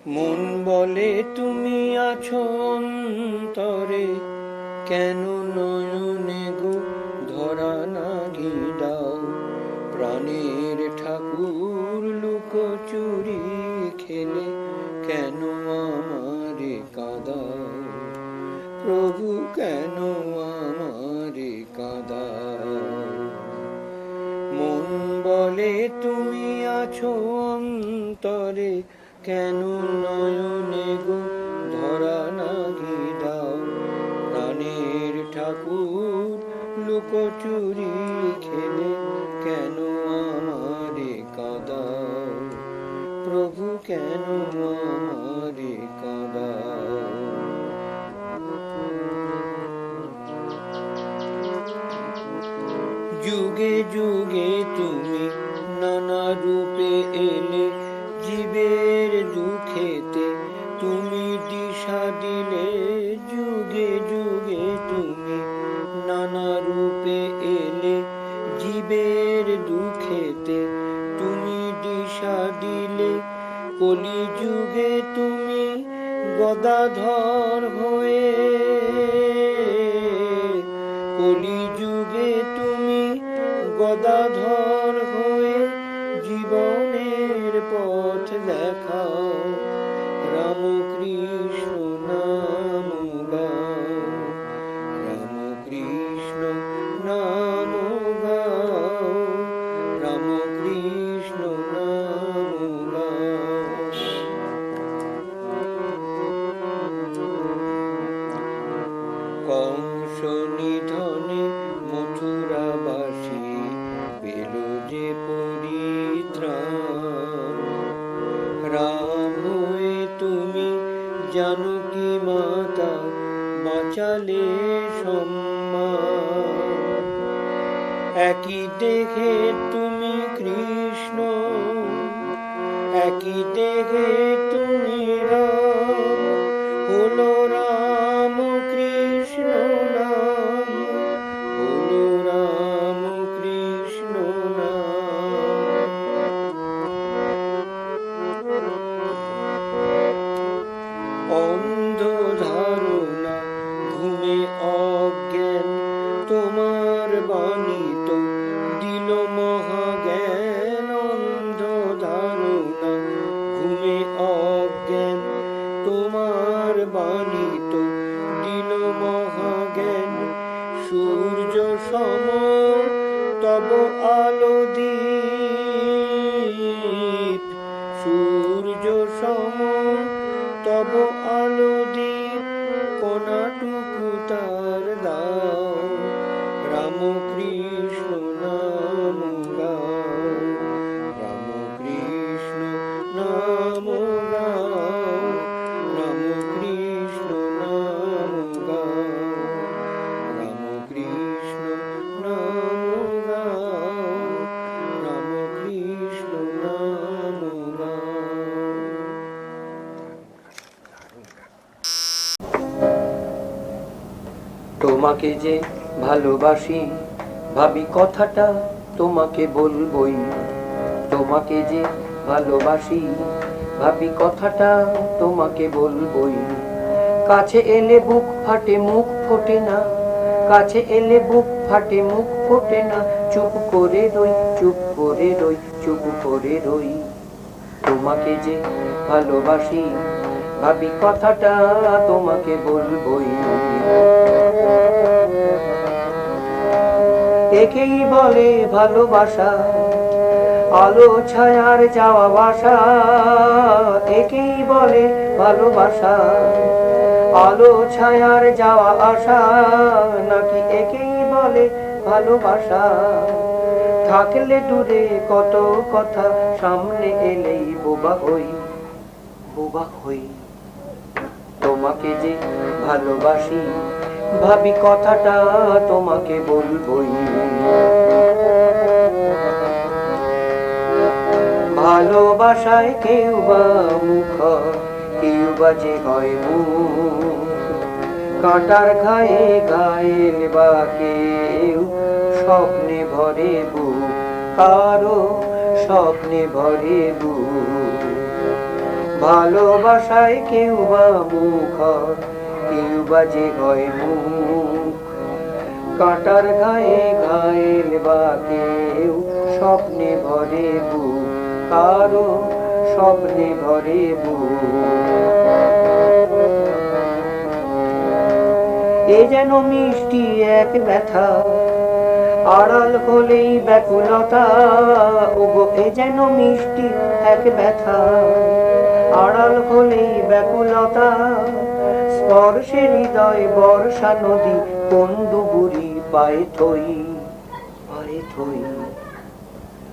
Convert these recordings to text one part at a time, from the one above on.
মন বলে তুমি আছো অন্তরে, কেন নয়নে গো ধরা না দাও। প্রাণের ঠাকুর লুকোচুরি খেলে কেন আমারে কাঁদাও। প্রভু কেন আমারে কাঁদাও। মন বলে তুমি আছো অন্তরে, কেন নয়নে গো ধরা না দাও। প্রাণের ঠাকুর লুকোচুরি খেলে কেন আমারে কাঁদাও। প্রভু কেন আমারে কাঁদাও। যুগে যুগে তুমি নানা রূপে এলে, জীবের দুঃখেতে তুমি দিশা দিলে। যুগে যুগে তুমি নানা রূপে এলে, জীবের দুঃখেতে তুমি দিশা দিলে। কলি যুগে তুমি গদাধর হয়ে, কলি যুগে তুমি গদাধর হয়ে জীবনের পথ দেখাও। রাম কৃষ্ণ নাম গাও, রাম কৃষ্ণ নাম গাও, রাম কৃষ্ণ নাম গাও। কংস নিধনে মথুরাবাসী পেল যে পরিত্রাণ। রাম হয়ে তুমি জানকী মাতা বাঁচালে সম্মান। একই দেখে তুমি কৃষ্ণ, একই দেখে তুমি রাম। হলো রাম কৃষ্ণ নাম, হলো রাম কৃষ্ণ নাম। অন্ধ ধারণা ঘুমে অজ্ঞান, তোমার বাণী তো দিল মহাজ্ঞান। অন্ধ ধারণা ঘুমে অজ্ঞান, তোমার বাণী তো দিল মহাজ্ঞান। সূর্য সম তব আলো দীপ, সূর্য সম তব আলো দীপ। কোনাটুকু তার দাও, রাম কৃষ্ণ নাম গাও, রাম কৃষ্ণ নাম গাও, রাম কৃষ্ণ নাম গাও, রাম কৃষ্ণ নাম গাও, রাম কৃষ্ণ নাম গাও। তোমাকে যে ভালোবাসি, ভাবি কথাটা তোমাকে বলবই। তোমাকে যে ভালোবাসি, ভাবি কথাটা তোমাকে বলবই। কাছে এলে বুক ফাটে মুখ ফোটে না, কাছে এলে বুক ফাটে মুখ ফোটে না। চুপ করে রই, চুপ করে রই, চুপ করে রই। তোমাকে যে ভালোবাসি, ভাবি কথাটা তোমাকে বলবই। একেই বলে ভালোবাসা, আলো ছায়ার যাওয়া বাসা। একেই বলে ভালোবাসা, আলো ছায়ার যাওয়া আশা। নাকি একেই বলে ভালোবাসা। থাকলে দূরে কত কথা, সামনে এলেই বোবা হই, বোবা হই। তোমাকে যে ভালোবাসি, ভাবি কথাটা তোমাকে বলবই। ভালোবাসায় কেউ বা মুখ, কেউ বা যে হয় মুখ। কাঁটার ঘায়ে ঘায়েল বা কেউ স্বপ্নে ভরে বুক, কারো স্বপ্নে ভরে বুক। ভালোবাসায় কেউ বা মুখর, কেউ বা যে হয় মুখ। কাঁটার ঘায়ে ঘায়েল বা কেউ স্বপ্নে ভরে বুক, কারো স্বপ্নে ভরে বুক। এ যেন মিষ্টি এক ব্যথা, আড়াল হলেই ব্যাকুলতা। ওগো এ যেন মিষ্টি এক ব্যথা, আড়াল হলেই ব্যাকুলতা। স্পর্শে হৃদয় বর্ষা নদী, কোন ডুবুরি পায়ে থই, পায়ে থই।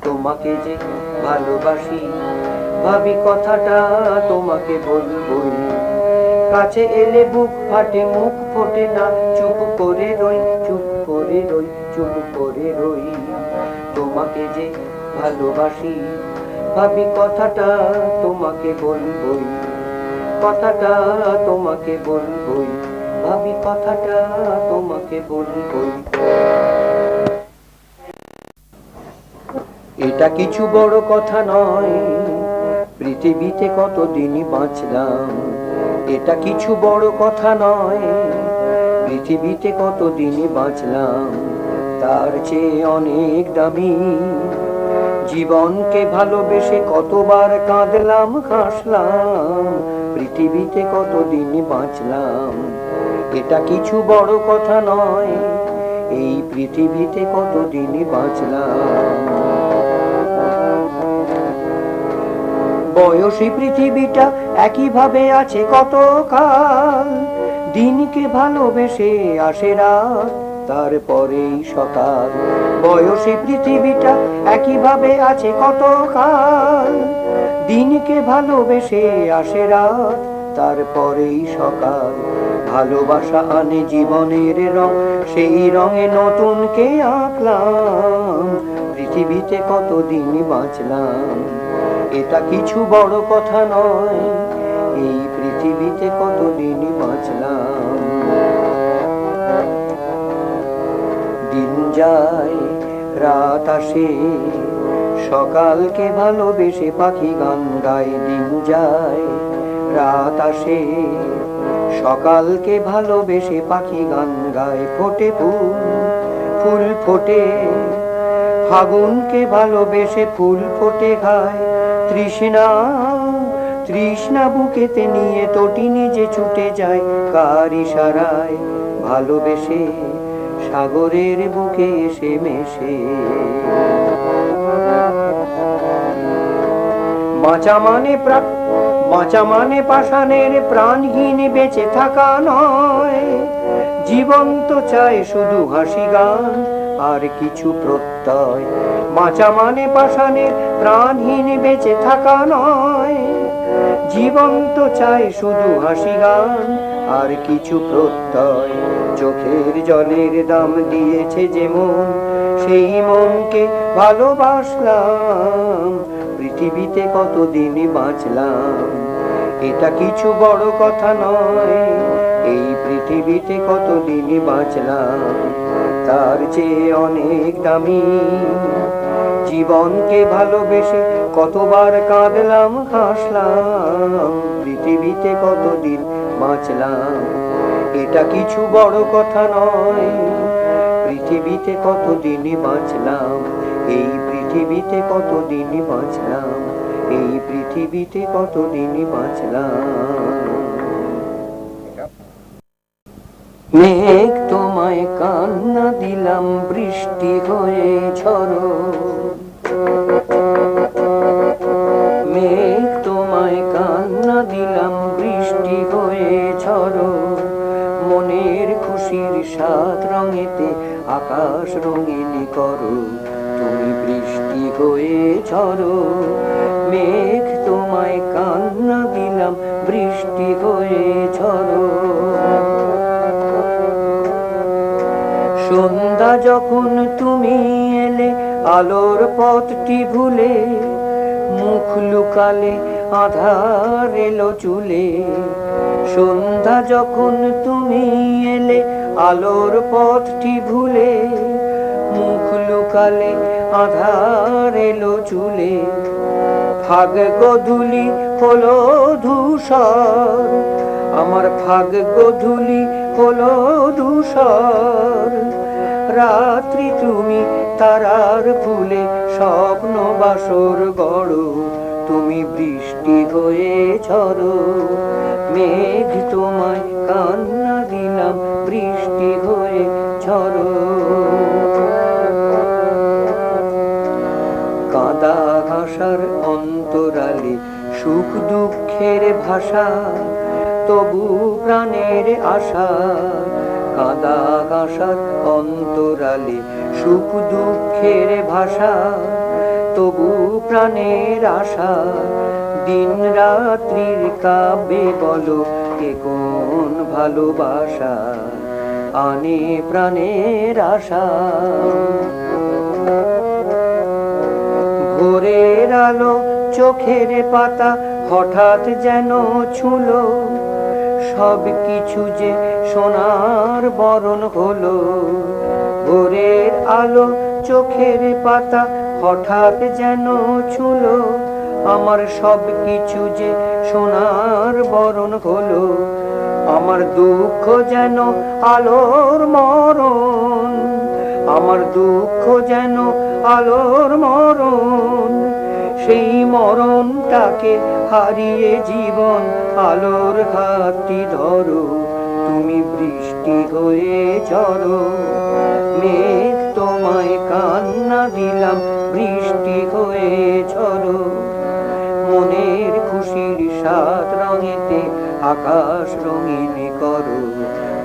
তোমাকে যে ভালোবাসি, ভাবি কথাটা তোমাকে বলবই। কাছে এলে বুক ফাটে, মুখ ফোটে না, চুপ করে রই, চুপ করে রই, চুপ করে রই। তোমাকে যে ভালোবাসি, ভাবি কথাটা তোমাকে বলবই। কথাটা তোমাকে বলবই, ভাবি কথাটা তোমাকে বলবই। এটা কিছু বড় কথা নয়, পৃথিবীতে কতদিনই বাঁচলাম। এটা কিছু বড় কথা নয়, পৃথিবীতে কতদিনই বাঁচলাম। তার চেয়ে অনেক দামি জীবনকে ভালোবেসে কতবার কাঁদলাম, হাসলাম। পৃথিবীতে কতদিনই বাঁচলাম। এটা কিছু বড় কথা নয়, এই পৃথিবীতে কতদিনই বাঁচলাম। বয়সী পৃথিবীটা একইভাবে আছে কতকাল। দিনকে ভালোবেসে আসে রাত, তারপরেই সকাল। বয়সী পৃথিবীটা একইভাবে আছে কতকাল। দিনকে ভালোবেসে আসে রাত, তারপরেই সকাল। ভালোবাসা আনে জীবনের রং, সেই রঙে নতুনকে আঁকলাম। পৃথিবীতে কতদিন বাঁচলাম। এটা কিছু বড় কথা নয়, এই পৃথিবীতে কতদিন বাঁচলাম। দিন যায় রাত আসে, সকালকে ভালোবেসে পাখি গান গায়। দিন যায় রাত আসে, সকালকে ভালোবেসে পাখি গান গায়। ফোটে ফুল, ফুল ফোটে, ফাগুনকে ভালোবেসে ফুল ফোটে গায়। তৃষ্ণা, তৃষ্ণা বুকেতে নিয়ে তটিনী যে ছুটে যায় কার ইশারায়, ভালোবেসে সাগরের বুকে এসে মেশে। বাঁচা মানে বাঁচা মানে পাষাণের প্রাণহীন বেঁচে থাকা নয়। জীবন্ত চায় শুধু হাসি গান আর কিছু প্রত্যয়। বাঁচা মানে পাষাণের প্রাণহীন বেঁচে থাকা নয়। জীবন্ত চায় শুধু হাসি গান আর কিছু প্রত্যয়। চোখের জলের দাম দিয়েছে যে মন, সেই মনকে ভালোবাসলাম। পৃথিবীতে কতদিন বাঁচলাম। এটা কিছু বড় কথা নয়, এই পৃথিবীতে কতদিন বাঁচলাম। তার চেয়ে অনেক দামি জীবনকে ভালোবেসে কতবার কাঁদলাম, হাসলাম। পৃথিবীতে কতদিন বাঁচলাম। এটা কিছু বড় কথা নয়, পৃথিবীতে কতদিন বাঁচলাম। এই পৃথিবীতে কতদিন বাঁচলাম। এই পৃথিবীতে কতদিন বাঁচলাম। মেঘ তোমায় কান্না দিলাম, বৃষ্টি হয়ে ঝরো। মেঘ তোমায় কান্না দিলাম, বৃষ্টি হয়ে ঝরো। মনের খুশির সাত রঙেতে আকাশ রঙিন করো, তুমি বৃষ্টি হয়ে ঝরো। মেঘ তোমায় কান্না দিলাম, বৃষ্টি হয়ে ঝরো। সন্ধ্যা যখন তুমি এলে আলোর পথটি ভুলে, মুখ লুকালে আধার এলো চুলে। সন্ধ্যা যখন তুমি এলে আলোর পথটি ভুলে, মুখ লুকালে সকালে আধার এলো চুলে, ফাগ গোধূলি হলো ধূসর, আমার ফাগ গোধূলি হলো ধূসর। রাত্রি তুমি তারার ফুলে স্বপ্ন বাসর গড়ো, তুমি বৃষ্টি হয়ে ঝরো, মেঘ তোমায় কান্না দিলাম বৃষ্টি হয়ে ঝরো। কাঁদা ভাষার অন্তরালে সুখ দুঃখের ভাষা, তবু প্রাণের আশা। কাঁদা ভাষার অন্তরালে সুখ দুঃখের ভাষা, তবু প্রাণের আশা। দিন রাত্রির কাব্যে বলো কে কোন ভালোবাসা আনে প্রাণের আশা। ভোরের আলো চোখের পাতা হঠাৎ যেন ছুঁলো, সব কিছু যে সোনার বরণ হলো। ভোরের আলো চোখের পাতা হঠাৎ যেন ছুঁলো, আমার সব কিছু যে সোনার বরণ হলো। আমার দুঃখ যেন আলোর মরণ, আমার দুঃখ যেন আলোর মরণ। সেই মরণটাকে হারিয়ে জীবন আলোর হাতটি ধরো, তুমি বৃষ্টি হয়ে ঝরো, মেঘ তোমায় কান্না দিলাম বৃষ্টি হয়ে ঝরো। মনের খুশির সাত রঙেতে আকাশ রঙিন করো,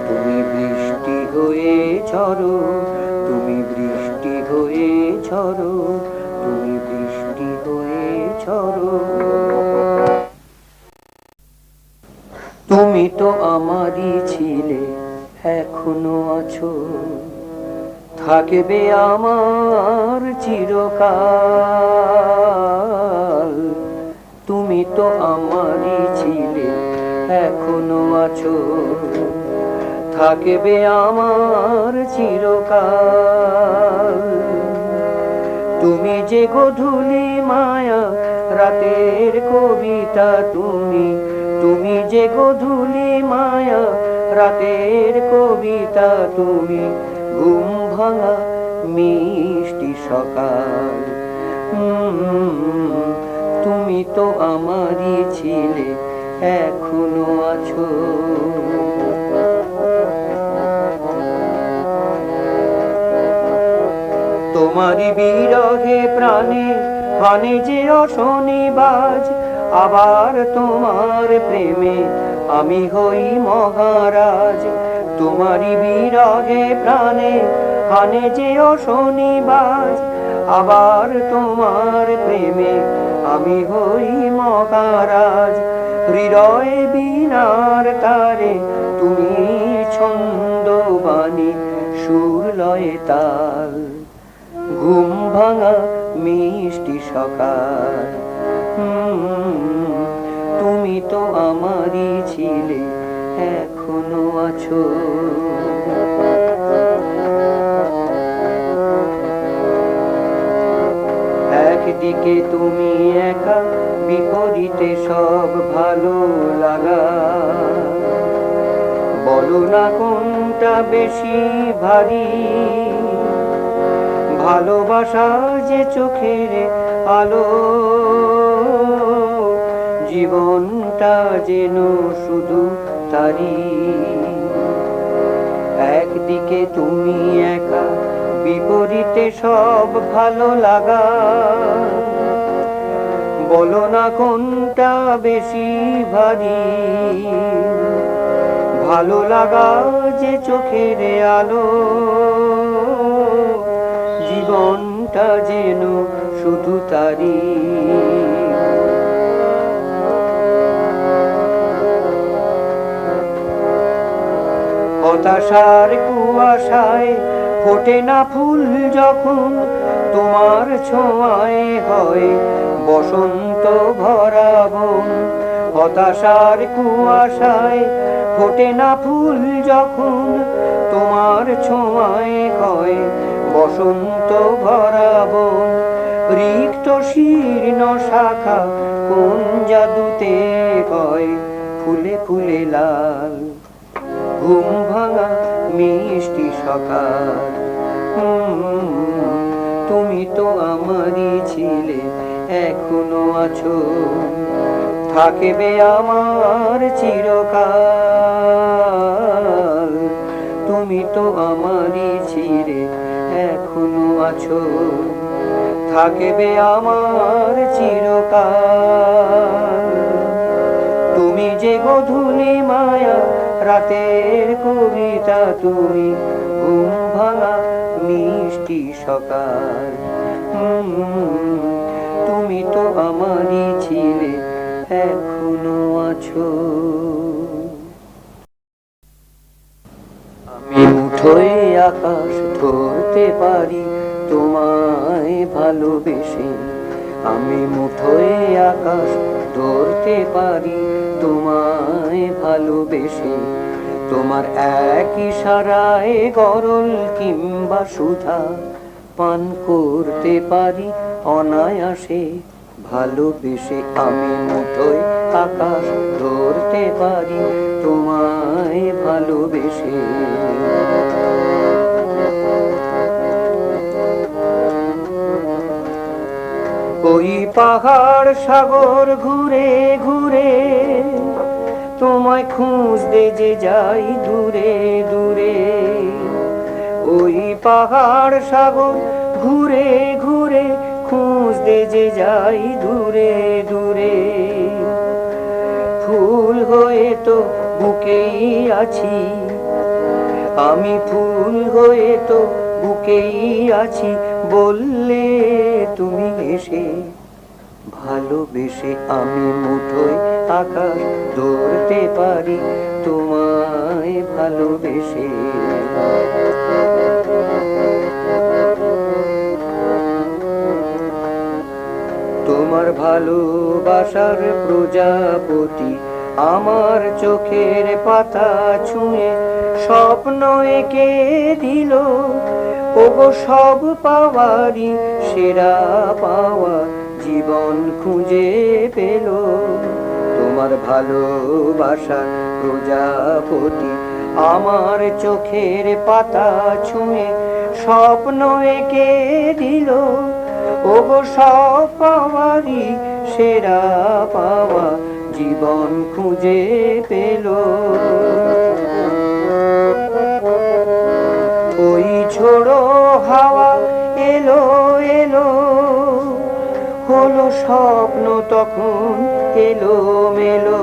তুমি বৃষ্টি হয়ে ঝরো, তুমি বৃষ্টি হয়ে ঝরো, তুমি বৃষ্টি হয়ে ঝরো। তুমি তো আমারই ছিলে, এখনো আছো, থাকবে আমার চিরকাল। তুমি তো আমারই ছিলে, এখনো আছো, থাকবে আমার চিরকাল। তুমি যে গোধূলি মায়া রাতের কবিতা, তুমি তুমি যে গোধূলি মায়া রাতের কবিতা, তুমি ঘুম ভাঙা মিষ্টি সকাল। তুমি তো আমারই ছিলে, এখনো আছো। তোমারই বিরহে প্রাণে হানে যে অশনিবাজ, আবার তোমার প্রেমে আমি হই মহারাজ। তোমারই বিরহে প্রাণে হানে যে অশনিবাজ, আবার তোমার প্রেমে আমি হই মহারাজ। হৃদয় বীণার তারে তুমি ছন্দবাণী, সুর লয়ে তাল, ঘুম ভাঙা মিষ্টি সকাল। তুমি তো আমারই ছিলে, এখনো আছো। একদিকে তুমি একা, বিপরীতে সব ভালো লাগা। বলো না কোনটা বেশি ভারী, ভালোবাসা যে চোখের আলো, জীবনটা যেন শুধু তারি। একদিকে তুমি একা, বিপরীতে সব ভালো লাগা। বলো না কোনটা বেশি ভারী, ভালো লাগা যে চোখের আলো, জীবনটা যেন শুধু তারি। হতাশার কুয়াশায় ফোটে না ফুল যখন, তোমার ছোঁয়ায় হয় বসন্ত ভরা বন। হতাশার কুয়াশায় ফোটে না ফুল যখন, তোমার ছোঁয়ায় হয় বসন্ত ভরাবো রিক্ত শীর্ণ শাখা কোন জাদুতে হয় ফুলে ফুলে লাল। ঘুম ভাঙা মিষ্টি সকাল, তুমি তো আমারই ছিলে, এখনো আছো, থাকবে আমার চিরকাল। তুমি তো আমারই ছিলে, এখনো আছো, থাকবে আমার চিরকাল। তুমি যে গধূলি মায়া, রাতের কবিতা তুমি, ঘুম ভাঙা মিষ্টি সকাল। তুমি তো আমারই ছিলে, এখনো আছো। আমি মুঠোয় আকাশ ধরতে পারি তোমায় ভালোবেসে। আমি মুঠোয় আকাশ ধরতে পারি তোমায় ভালোবেসে। তোমার এক ইশারায় গরল কিংবা সুধা পান করতে পারি অনায়াসে ভালোবেসে। আমি মুঠোয় আকাশ ধরতে পারি তোমায় ভালোবেসে। ওই পাহাড় সাগর ঘুরে ঘুরে তোমায় খুঁজতে যে যাই দূরে দূরে। ওই পাহাড় সাগর ঘুরে ঘুরে খুঁজতে যে যাই দূরে দূরে। ফুল হয়ে তো বুকেই আছি, আমি ফুল হয়ে তো বুকেই আছি, বললে তুমি এসে ভালোবেসে। আমি মুঠোয় আকাশ ধরতে পারি তোমায় ভালোবেসে। তোমার ভালোবাসার প্রজাপতি আমার চোখের পাতা ছুঁয়ে স্বপ্ন এঁকে দিল। ওগো সব পাওয়ারই সেরা পাওয়া জীবন খুঁজে পেল। তোমার ভালোবাসার প্রজাপতি আমার চোখের পাতা ছুঁয়ে স্বপ্ন এঁকে দিল। ওগো সব পাওয়ারই সেরা পাওয়া জীবন খুঁজে পেল। ওই ঝোড়ো হাওয়া এলো এলো, হলো স্বপ্ন তখন এলো মেলো।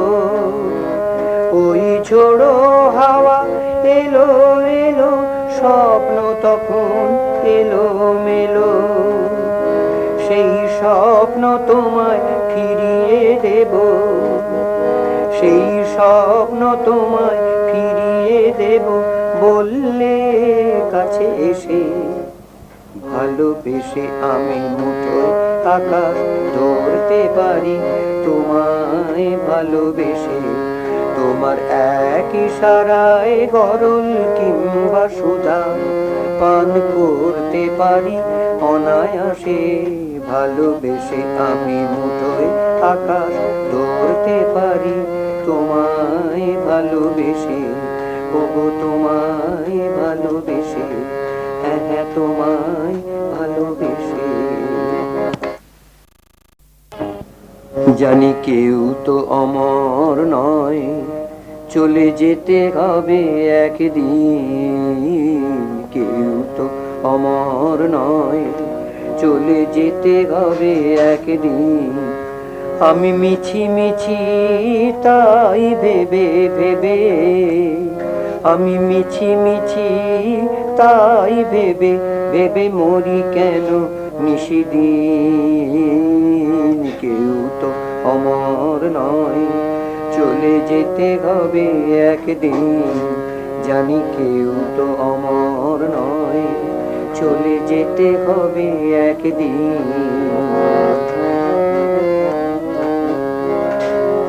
ওই ঝোড়ো হাওয়া এলো এলো, স্বপ্ন তখন এলো মেলো। সেই স্বপ্ন তোমায় ফিরিয়ে দেব, সেই স্বপ্ন তোমায় ফিরিয়ে দেব, বললে কাছে এসে ভালোবেসে। আমি মুঠোয় আকাশ ধরতে পারি তোমায় ভালোবেসে। তোমার এক ইশারায় গরল কিংবা সুধা পান করতে পারি অনায়াসে ভালোবেসে। আমি মুঠোয় আকাশ ধরতে পারি তোমায় ভালোবেসে। ওগো তোমায় ভালোবেসে, হ্যাঁ হ্যাঁ তোমায় ভালোবেসে। জানি কেউ তো অমর নয়, চলে যেতে হবে একদিন। কেউ তো অমর নয়, চলে যেতে হবে একদিন। আমি মিছি মিছি তাই ভেবে ভেবে, আমি মিছি মিছি তাই ভেবে ভেবে মরি কেন নিশিদিন। কেউ তো অমর নয়, চলে যেতে হবে একদিন। জানি কেউ তো অমর নয়, চলে যেতে হবে একদিন।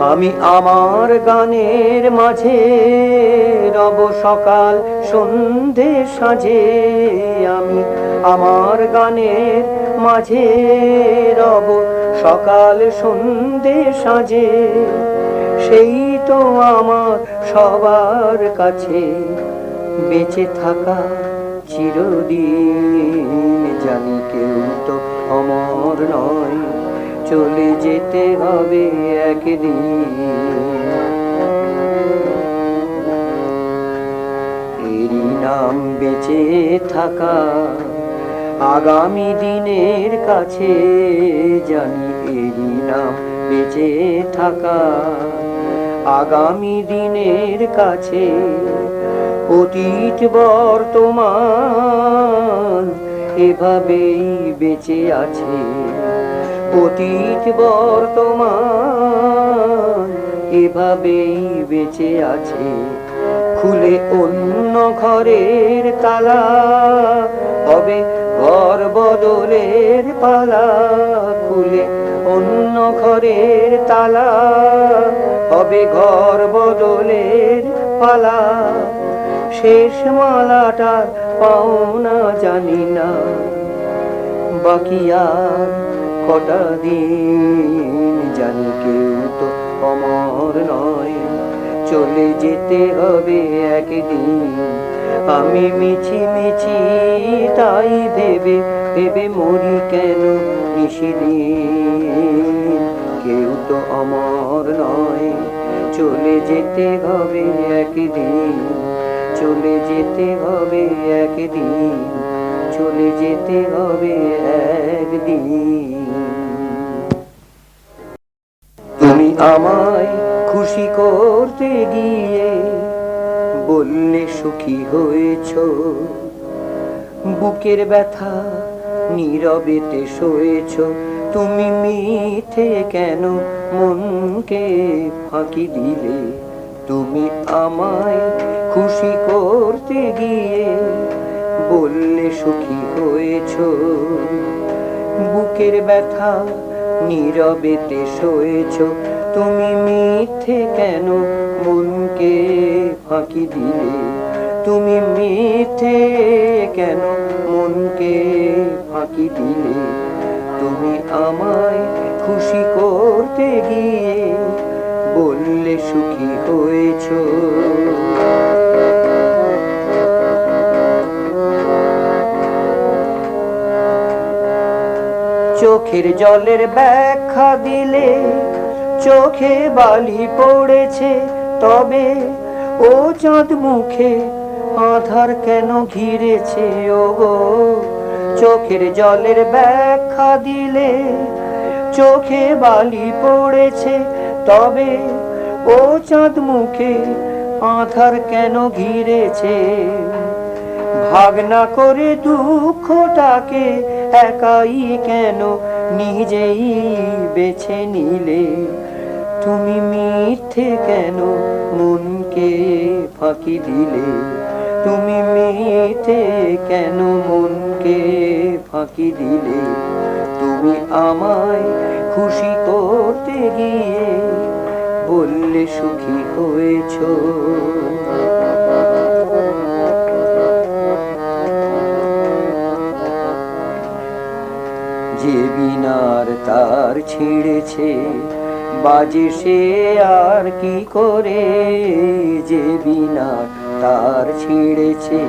আমি আমার গানের মাঝে রব সকাল সন্ধে সাজে, আমি আমার গানের মাঝে রব সকাল সন্ধে সাজে। সেই তো আমার সবার কাছে বেঁচে থাকা চিরদিন। জানি কেউ তো অমর নয়, চলে যেতে হবে একদিন। এরই নাম বেঁচে থাকা, আগামী দিনের কাছে জানি এরই নাম বেঁচে থাকা, আগামী দিনের কাছে। অতীত বর্তমান এভাবেই বেঁচে আছে, অতীত বর্তমান এভাবেই বেঁচে আছে। খুলে অন্য ঘরের তালা, হবে ঘর বদলের পালা। খুলে অন্য ঘরের তালা, হবে ঘর বদলের পালা। শেষ মালাটার পাওনা জানি না, বাকি আর কটা দিন। জানি কেউ তো অমর নয়, চলে যেতে হবে একদিন। আমি মিছি মিছি তাই ভেবে ভেবে মরি কেন নিশিদিন। কেউ তো অমর নয়, চলে যেতে হবে একদিন, চলে যেতে হবে একদিন, চলে যেতে হবে একদিন। তুমি আমায় খুশি করতে গিয়ে বললে সুখী হয়েছ, বুকের ব্যথা নীরবেতে সয়েছ। তুমি মিথ্যে কেন মনকে ফাঁকি দিলে, তুমি আমায় খুশি করতে গিয়ে বললে সুখী হয়েছ, বুকের ব্যথা নীরবেতে সয়েছ। তুমি মিথ্যে কেন মনকে ফাঁকি দিলে, তুমি মিথ্যে কেন মনকে ফাঁকি দিলে। তুমি আমায় খুশি করতে গিয়ে বললে সুখী হয়েছ। চোখের জলের ব্যাখ্যা দিলে চোখে বালি পড়েছে, তবে ও চাঁদ মুখে আধার কেন ঘিরেছে। ও গো, চোখের জলের ব্যাখ্যা দিলে চোখে বালি পড়েছে, তবে ও চাঁদ মুখে আধার কেন ঘিরেছে। ভাগ না করে দুঃখটাকে একাই কেন নিজেই বেছে নিলে, তুমি মিথ্যে কেন মনকে ফাঁকি দিলে, তুমি মিথ্যে কেন মনকে ফাঁকি দিলে। তুমি আমায় খুশি করতে গিয়ে বললে সুখী হয়েছ। যে বিনার তার ছিঁড়েছে বাজে সে আর কি করে, যে বিনার তার ছিঁড়েছে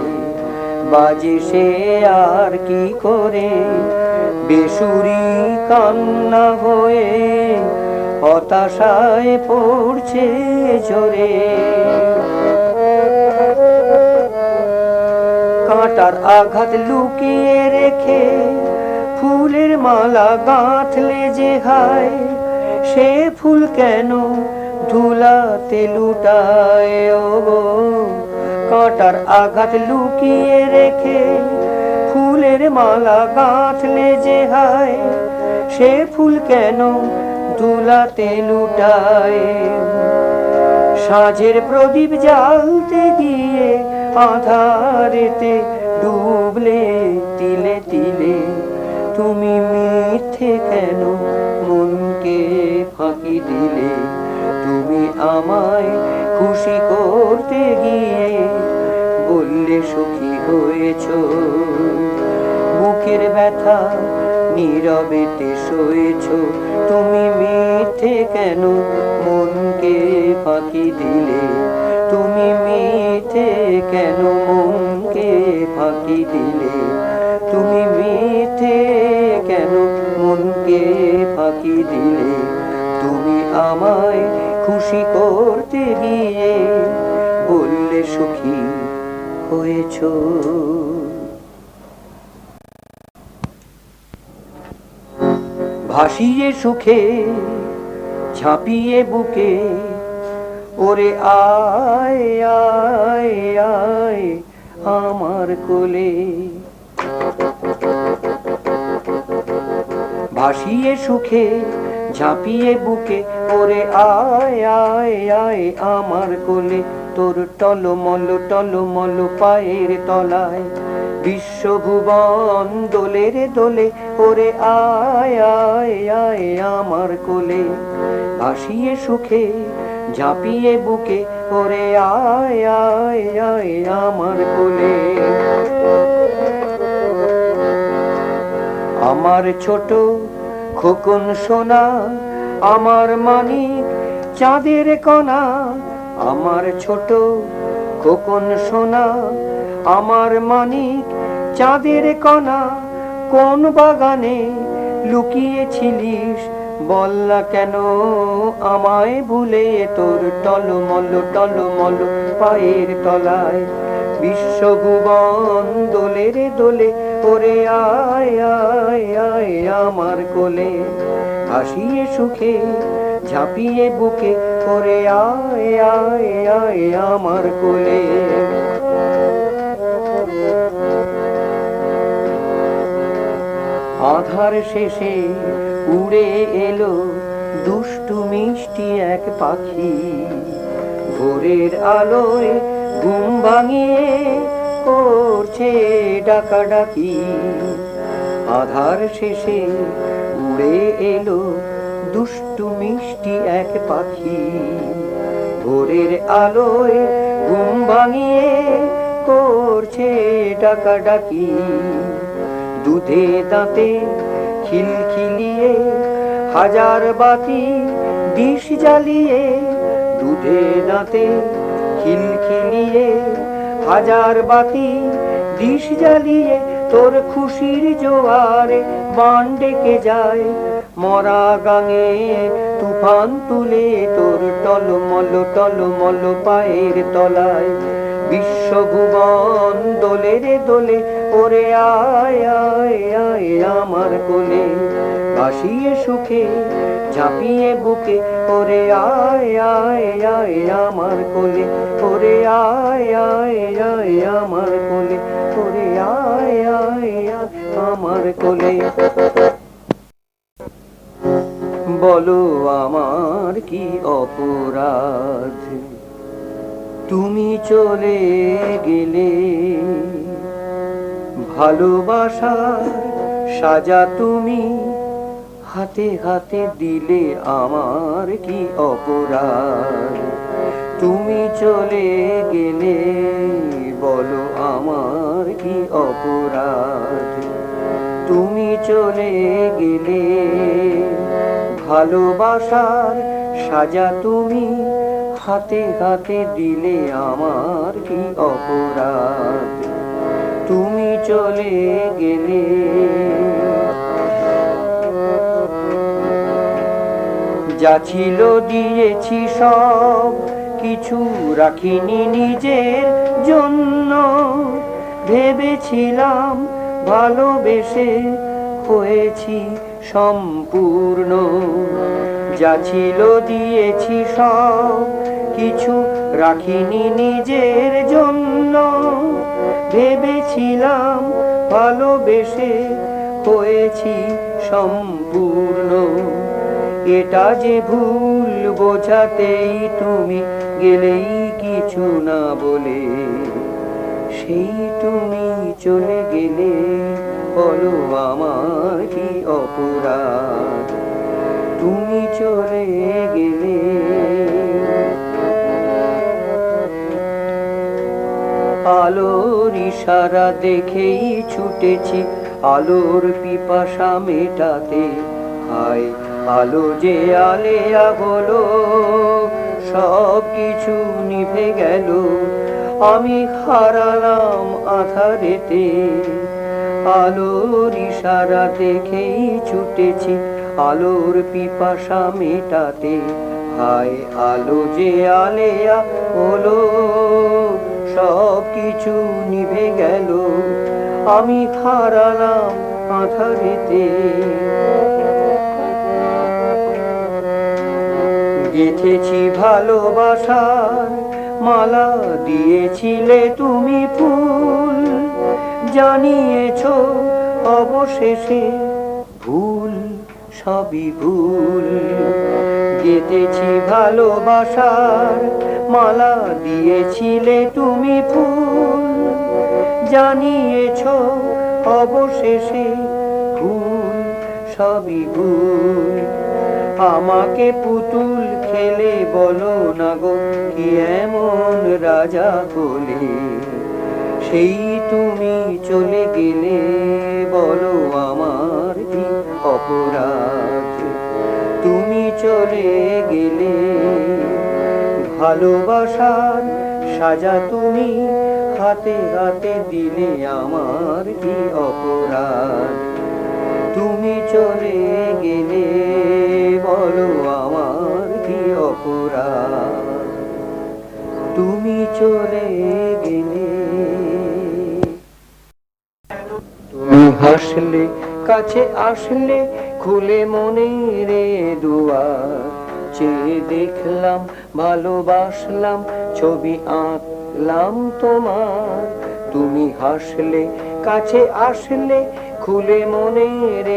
বাজে সে আর কি করে। বেসুরি কান্না হয়ে হতাশায় পড়ছে ঝরে, কাঁটার আঘাত লুকিয়ে রেখে ফুলের মালা গাঁথলে যে হায়, সে ফুল কেন ধুলাতে লুটায়। ও গো, কাঁটার আঘাত লুকিয়ে রেখে ফুলের মালা গাঁথলে যে হায়, সে ফুল কেন ধুলাতে লুটায়। সাঁঝের প্রদীপ জ্বালতে গিয়ে আঁধারেতে ডুবলে তিলে তিলে, তুমি মিথ্যে কেন মনকে ফাঁকি দিলে, আমায় খুশি করতে গিয়ে বললে সুখী হয়েছ। বুকের ব্যথা নীরবেতে সয়েছ তুমি, মিথ্যে কেন মনকে ফাঁকি দিলে? তুমি মিথ্যে কেন মনকে ফাঁকি দিলে? তুমি মিথ্যে কেন মনকে ফাঁকি দিলে? তুমি আমায় খুশি করতে গিয়ে বললে সুখী হয়েছ। ভাসিয়ে সুখে ঝাঁপিয়ে বুকে, ওরে আয় আয় আয় আমার কোলে। ভাসিয়ে সুখে ঝাঁপিয়ে বুকে, ওরে আয় আয় আয় আমার কোলে। তোর টলমল পায়ের তলায় বিশ্বভুবন দোলে রে দোলে, ওরে আয় আয় আয় আমার কোলে। ভাসিয়ে সুখে ঝাঁপিয়ে বুকে, ওরে আয় আয় আয় আমার কোলে। আমার ছোট খোকন সোনা, আমার মানিক চাঁদের কণা। আমার ছোট খোকন সোনা, আমার মানিক চাঁদের কণা। কোন বাগানে লুকিয়েছিলিস বল না কেন আমায় ভুলে? তোর টলমল পায়ের তলায় বিশ্বভুবন দোলে রে দোলে, ওরে আয় আয় আয় আমার কোলে। ভাসিয়ে সুখে ঝাঁপিয়ে বুকে, ওরে আয় আয় আয় আমার কোলে। আধার শেষে উড়ে এলো দুষ্টু মিষ্টি এক পাখি। ভোরের আলোয় ঘুম ভাঙিয়ে করছে ডাকাডাকি। আধার শেষে উড়ে এলো দুষ্টু মিষ্টি এক পাখি। ভোরের আলোয় ঘুম ভাঙিয়ে করছে ডাকাডাকি। দুধে দাঁতে খিলখিলিয়ে হাজার বাতি দিশ জ্বালিয়ে। দুধে দাঁতে খিলখিলিয়ে হাজার বাতি দিশ জ্বালিয়ে, তোর খুশির জোয়ারে বান ডেকে যায় মরা গাঙে তুফান তুলে। তোর টলমল পায়ের তলায় বিশ্বভুবন দোলে রে দোলে, ওরে আয় আয় আয় আমার কোলে। ভাসিয়ে সুখে ঝাঁপিয়ে বুকে, ওরে আয় আয় আয় আমার কোলে। ওরে আয় আয় আয় আমার কোলে, ওরে আয় আয় আয় আমার কোলে। বলো আমার কি অপরাধ তুমি চলে গেলে? ভালোবাসার সাজা তুমি হাতে হাতে দিলে, আমার কি অপরাধ তুমি চলে গেলে? বলো আমার কি অপরাধ তুমি চলে গেলে? ভালোবাসার সাজা তুমি হাতে হাতে দিলে, আমার কি অপরাধ তুমি চলে গেলে? যা ছিল দিয়েছি সব কিছু, রাখিনি নিজের জন্য। ভেবেছিলাম ভালোবেসে হয়েছি সম্পূর্ণ। যা ছিল দিয়েছি সব কিছু, রাখিনি নিজের জন্য। ভেবেছিলাম ভালোবেসে হয়েছি সম্পূর্ণ। এটা যে ভুল বোঝাতেই তুমি গেলেই কিছু না বলে। সেই তুমি চলে গেলে, বলো আমার কি অপরাধ তুমি চলে গেলে? ইশারা দেখেই ছুটেছি আলোর পিপাসা মেটাতে। হায় আলো যে আলেয়া হলো, সব কিছু নিভে গেল, আমি হারালাম আঁধারেতে। আলোর ইশারা দেখেই ছুটেছি আলোর পিপাসা মেটাতে। হায় আলো যে আলেয়া হলো, সব কিছু নিভে গেল, আমি হারালাম আঁধারেতে। গেঁথেছি ভালোবাসার মালা, দিয়েছিলে তুমি ফুল, জানিয়েছ অবশেষে ভুল, সবই ভুল। গেঁথেছি ভালোবাসার মালা, দিয়েছিলে তুমি ফুল, জানিয়েছ অবশেষে ভুল, সবই ভুল। আমাকে পুতুল খেলে বলো না গো, কি এমন রাজা বলে সেই তুমি চলে গেলে, বলো আমার কি অপরাধ, তুমি চলে গেলে। ভালোবাসার সাজা তুমি হাতে হাতে দিলে, আমার কি অপরাধ, তুমি চলে গেলে, বলো আমার কি অপরাধ, তুমি চলে গেলে। তুমি হাসলে, কাছে আসলে, খুলে মনের দুয়ার, চেয়ে দেখলাম, ভালোবাসলাম, ছবি আঁকলাম তোমার। তুমি হাসলে, কাছে আসলে, খুলে মনের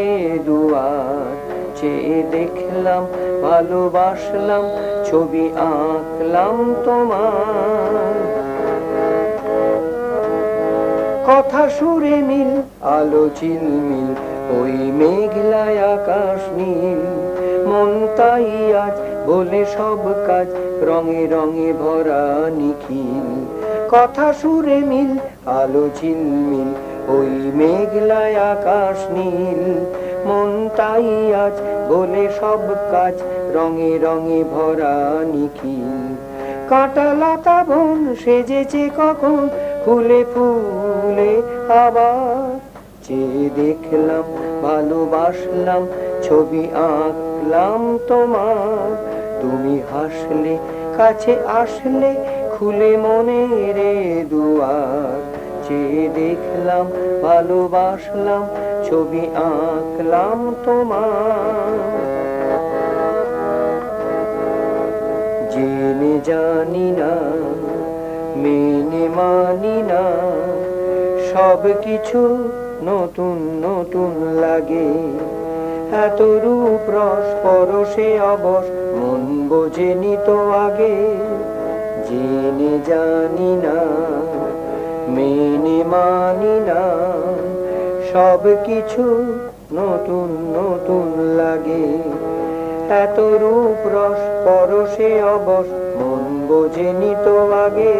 দুয়ার, চেয়ে দেখলাম, ভালোবাসলাম, ছবি আঁকলাম তোমার। কথা সুরে মিল, আলো ঝিলমিল, ওই মেঘলায় আকাশ নীল, মন তাই আজ বলে সব কাজ, রঙে রঙে ভরা নিখিল। কথা সুরে মিল, আলো ঝিলমিল, ওই মেঘলায় আকাশ নীল, মন তাই আজ বলে সব কাজ, রঙে রঙে ভরা নিখিল। কাঁটা লতা বন সেজেছে কখন, ফুলে ফুলে আবার, চেয়ে দেখলাম, ভালোবাসলাম, ছবি আঁকলাম তোমার। তুমি হাসলে, কাছে আসলে, খুলে মনের দুয়ার, চেয়ে দেখলাম, ভালোবাসলাম, ছবি আঁকলাম তোমার। জেনে জানি না, মেনে মানি না, সব কিছু নতুন নতুন লাগে। এত রূপ রস পরশে অবশ, মন বোঝেনি তো আগে। জেনে জানি না, মেনে মানি না, সব কিছু নতুন নতুন লাগে। এত রূপ রস পরশে অবশ, মন বোঝেনি তো আগে।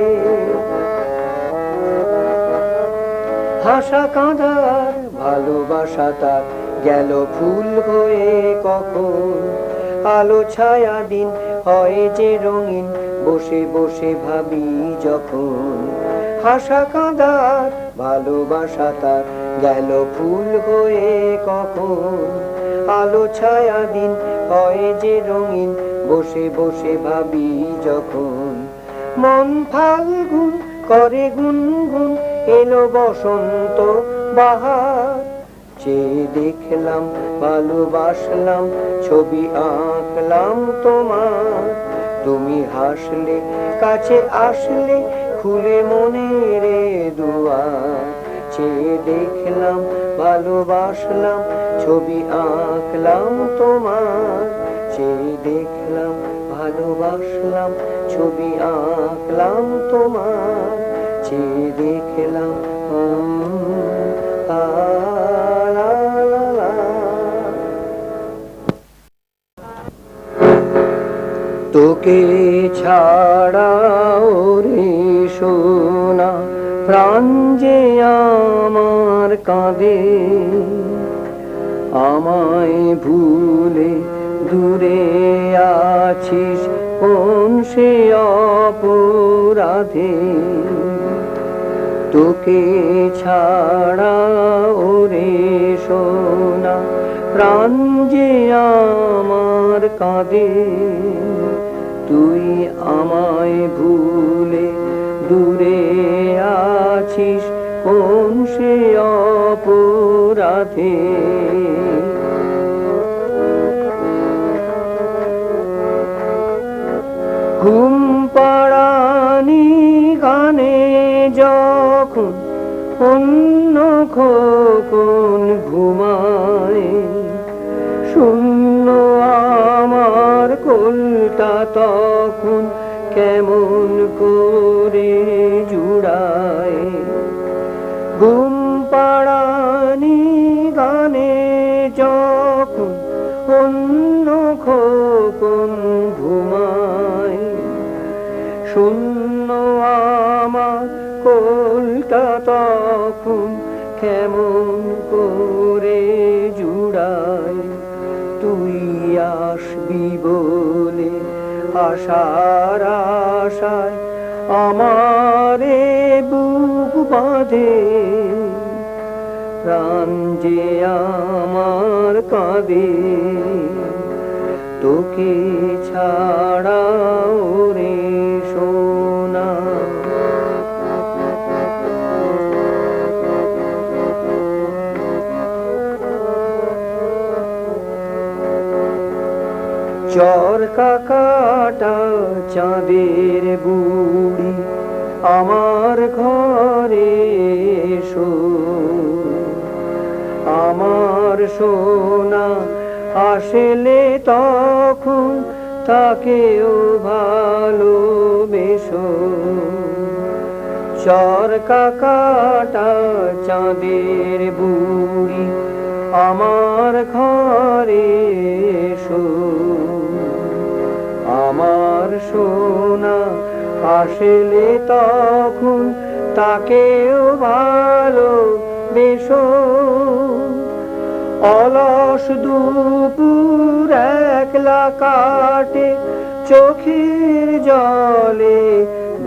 হাসা কাঁদার ভালোবাসা তার গেল ফুল হয়ে কখন, আলো ছায়া দিন হয় যে রঙিন, বসে বসে ভাবি যখন। হাসা কাঁদার ভালোবাসা তার গেল ফুল হয়ে কখন, আলো ছায়া দিন হয় যে রঙিন, বসে বসে ভাবি যখন। মন ফাল্গুন করে গুনগুন, এলো বসন্ত বাহার, চেয়ে দেখলাম, ভালোবাসলাম, ছবি আঁকলাম তোমার। তুমি হাসলে, কাছে আসলে, খুলে মনের দুয়ার, চেয়ে দেখলাম, ভালোবাসলাম, ছবি আঁকলাম তোমার। চেয়ে দেখলাম, ভালোবাসলাম, ছবি আঁকলাম তোমার। চেয়ে দেখলাম, লা লা লা। তোকে ছাড়া ওরে সোনা, প্রাণ যে আমার কাঁদে, আমায় ভুলে দূরে আছিস কোন সে অপরাধে। তোকে ছাড়া ওরে সোনা প্রাণ যে আমার কাঁদে, তুই আমায় ভুলে দূরে আছিস কোন সে অপরাধে। ঘুম পাড়ানি গানে যখন অন্য খোকন ঘুমায়, শূন্য আমার কোলটা তখন কেমন করে জুড়ায়। ঘুম পাড়ানি গানে যখন অন্য খোকন ঘুমায়, শূন্য আমার কোলটা তখন কেমন করে জুড়ায়। তুই আসবি বলে আশার আশায় আমারে বুক বাঁধে, প্রাণ যে আমার কাঁদে, তোকে ছাড়া ওরে সোনা। চরকা কাটা চাঁদের বুড়ি আমার ঘরে এসো, আমার সোনা আসলে তখন তাকেও ভালোবেসো। চরকা কাটা চাঁদের বুড়ি আমার ঘরে এসো, আমার সোনা আসলে তখন তাকেও ভালোবেসো। অলস দুপুর একলা কাটে চোখের জলে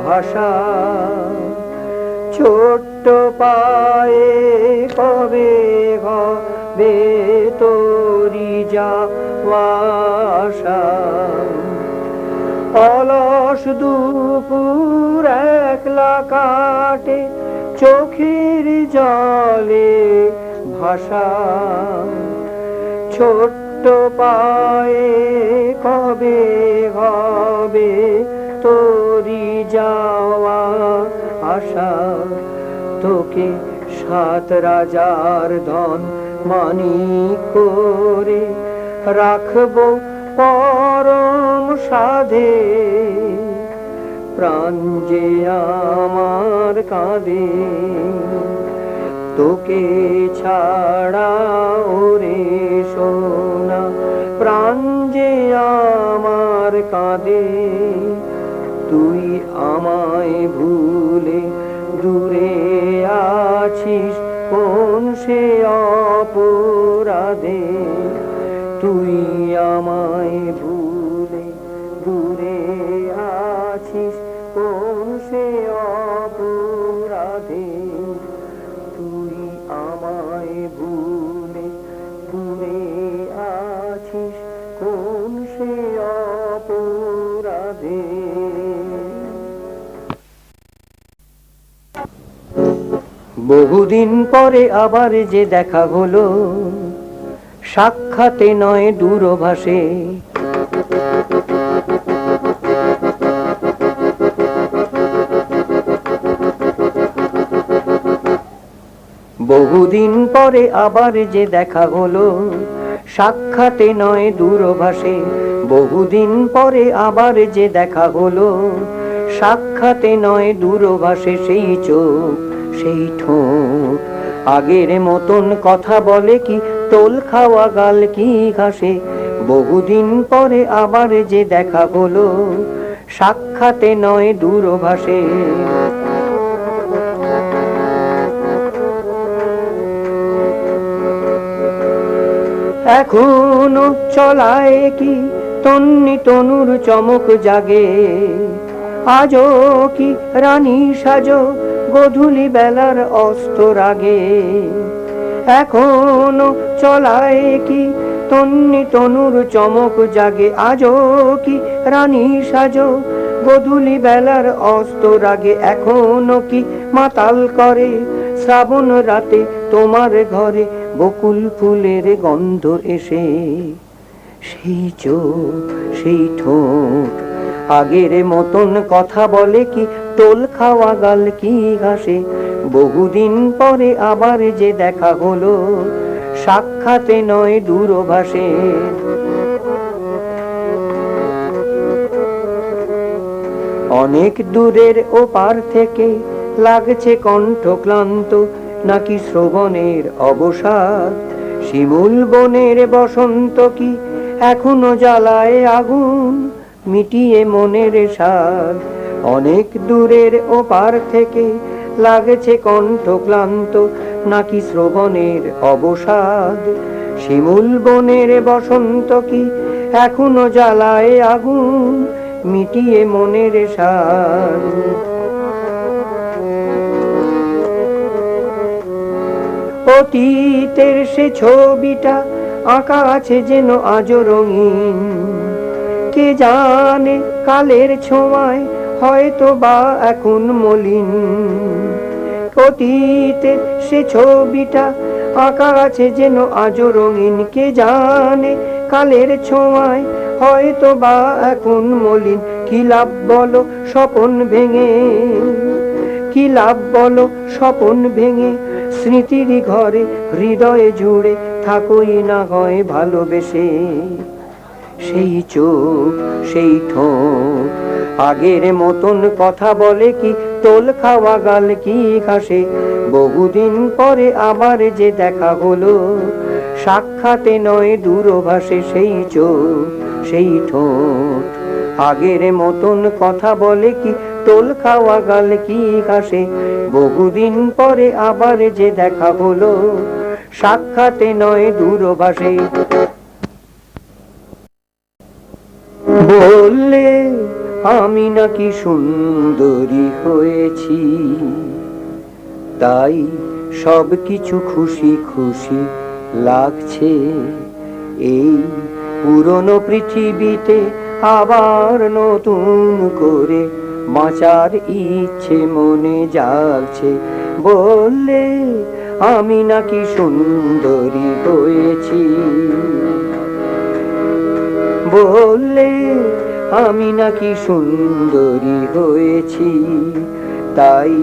ভাষা, ছোট্ট পায়ে কবে হবে তোরি যাওয়া আশা। অলস দুপুর একলা কাটে চোখের জলে ভাষা, ছোট্ট পায়ে কবে হবে তোরি যাওয়া আশা। তোকে সাত রাজার ধন মানিক করে রাখবো পরম সাধে, প্রাণ যে আমার কাঁদে, তোকে ছাড়া ওরে সোনা প্রাণ যে আমার কাঁদে। তুই আমায় ভুলে দূরে আছিস কোন সে অপরাধে। তুই আমায় ভুলে দূরে আছিস কোন সে অপরাধে। তুই আমায় ভুলে দূরে আছিস কোন সে অপরাধে। বহুদিন পরে আবার যে দেখা হলো, সাক্ষাতে নয় দূরভাষে। বহুদিন পরে আবার যে দেখা হলো, সাক্ষাতে নয় দূরভাষে। বহুদিন পরে আবার যে দেখা হলো, সাক্ষাতে নয় দূরভাষে। সেই চোখ সেই ঠোঁট আগের মতন কথা বলে কি, টোল খাওয়া গাল কি ঘাসে। বহুদিন পরে আবার যে দেখা হলো, সাক্ষাতে নয় দূরভাষে। এখনো চলায় কি তন্নি তনুর চমক জাগে, আজও কি রানী সাজো গধূলি বেলার অস্তর আগে। এখনো চলায় কি তন্নি তনুর চমক জাগে, আজও কি রানী সাজো গধূলি বেলার অস্তর আগে। এখনো কি মাতাল করে শ্রাবণ রাতে তোমার ঘরে বকুল ফুলের গন্ধ এসে। সেই চোখ সেই ঠোঁট আগের মতন কথা বলে কি, টোল খাওয়া গাল কি ঘাসে। বহুদিন পরে আবার যে দেখা হলো, সাক্ষাতে নয় দূরভাষে। অনেক দূরের ওপার থেকে লাগছে কণ্ঠ ক্লান্ত, নাকি শ্রবণের অবসাদ। শিমুল বনের বসন্ত কি এখনো জ্বালায় আগুন, মিটিয়ে মনের স্বাদ। অনেক দূরের ওপার থেকে লাগছে কণ্ঠ ক্লান্ত, নাকি শ্রবণের অবসাদ। শিমুল বনের বসন্ত কি এখনো জ্বালায় আগুন, মিটিয়ে মনের স্বাদ। অতীতের সে ছবিটা আঁকা আছে যেন আজও রঙিন, কে জানে কালের ছোঁয়ায় হয়তো বা এখন মলিন। অতীতের সে ছবিটা আঁকা আছে যেন আজও রঙিন, কে জানে কালের ছোঁয়ায় হয়তো বা এখন মলিন। কি লাভ বলো স্বপন ভেঙে, কি লাভ বলো স্বপন ভেঙে, স্মৃতির ঘরে হৃদয়ে জুড়ে থাকোই না হয় ভালোবেসে। সেই চোখ সেই ঠোঁট আগের মতন কথা বলে কি, টোল খাওয়া গাল কি ঘাসে। বহুদিন পরে আবার যে দেখা হলো, সাক্ষাতে নয় দূরভাষে। সেই চোখ সেই ঠোঁট আগের মতন কথা বলে কি, টোল খাওয়া গাল কি ঘাসে। বহুদিন পরে আবার যে দেখা হলো, সাক্ষাতে নয় দূরভাষে। বললে আমি নাকি সুন্দরী হয়েছি, তাই সব কিছু খুশি খুশি লাগছে। এই পুরনো পৃথিবীতে আবার নতুন করে বাঁচার ইচ্ছে মনে জাগছে। বললে আমি নাকি সুন্দরী হয়েছি, বললে আমি নাকি সুন্দরী হয়েছি, তাই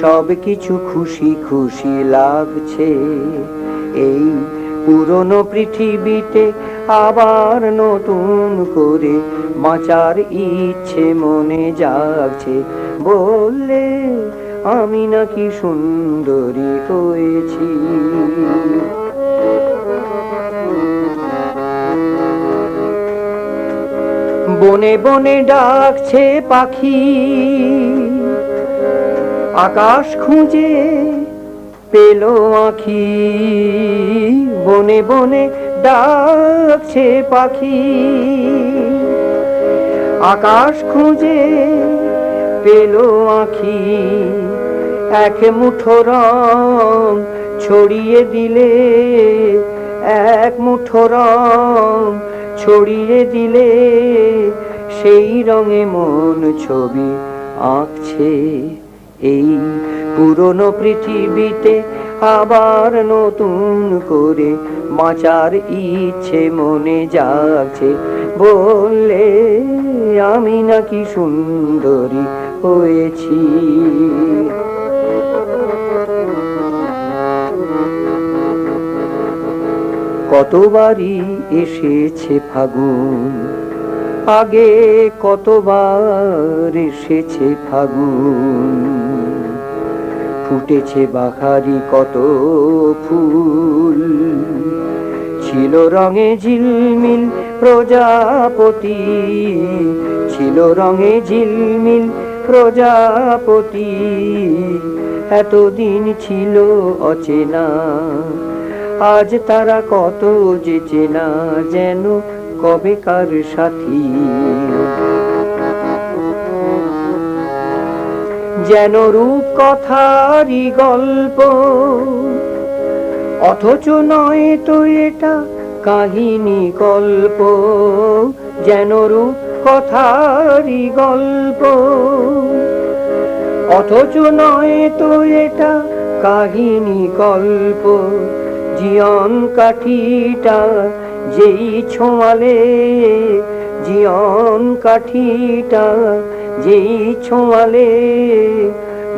সব কিছু খুশি খুশি লাগছে। এই পুরনো পৃথিবীতে আবার নতুন করে বাঁচার ইচ্ছে মনে জাগছে। বললে আমি নাকি সুন্দরী হয়েছি। বনে বনে ডাকছে পাখি, আকাশ খুঁজে পেল আঁখি। বনে বনে ডাকছে পাখি, আকাশ খুঁজে পেল আঁখি। এক মুঠো রং ছড়িয়ে দিলে, এক মুঠো রং ছড়িয়ে দিলে, সেই রঙে মন ছবি আঁকছে। এই পুরনো পৃথিবীতে আবার নতুন করে বাঁচার ইচ্ছে মনে জাগছে। বললে আমি নাকি সুন্দরী হয়েছি। কতবারই এসেছে ফাগুন, আগে কতবার এসেছে ফাগুন। ফুটেছে বাহারি কত ফুল, ছিল রঙে ঝিলমিল প্রজাপতি, ছিল রঙে ঝিলমিল প্রজাপতি। এতদিন ছিল অচেনা, আজ তারা কত যে চেনা যেন কবেকার সাথী, যেন রূপ কথারই গল্প, অথচ নয় তো এটা কাহিনী কল্প, যেন রূপ কথারই গল্প, অথচ নয় তো এটা কাহিনী কল্প। জীবন কাঠিটা যেই ছোঁয়ালে, জীবন কাঠিটা যেই ছোঁয়ালে,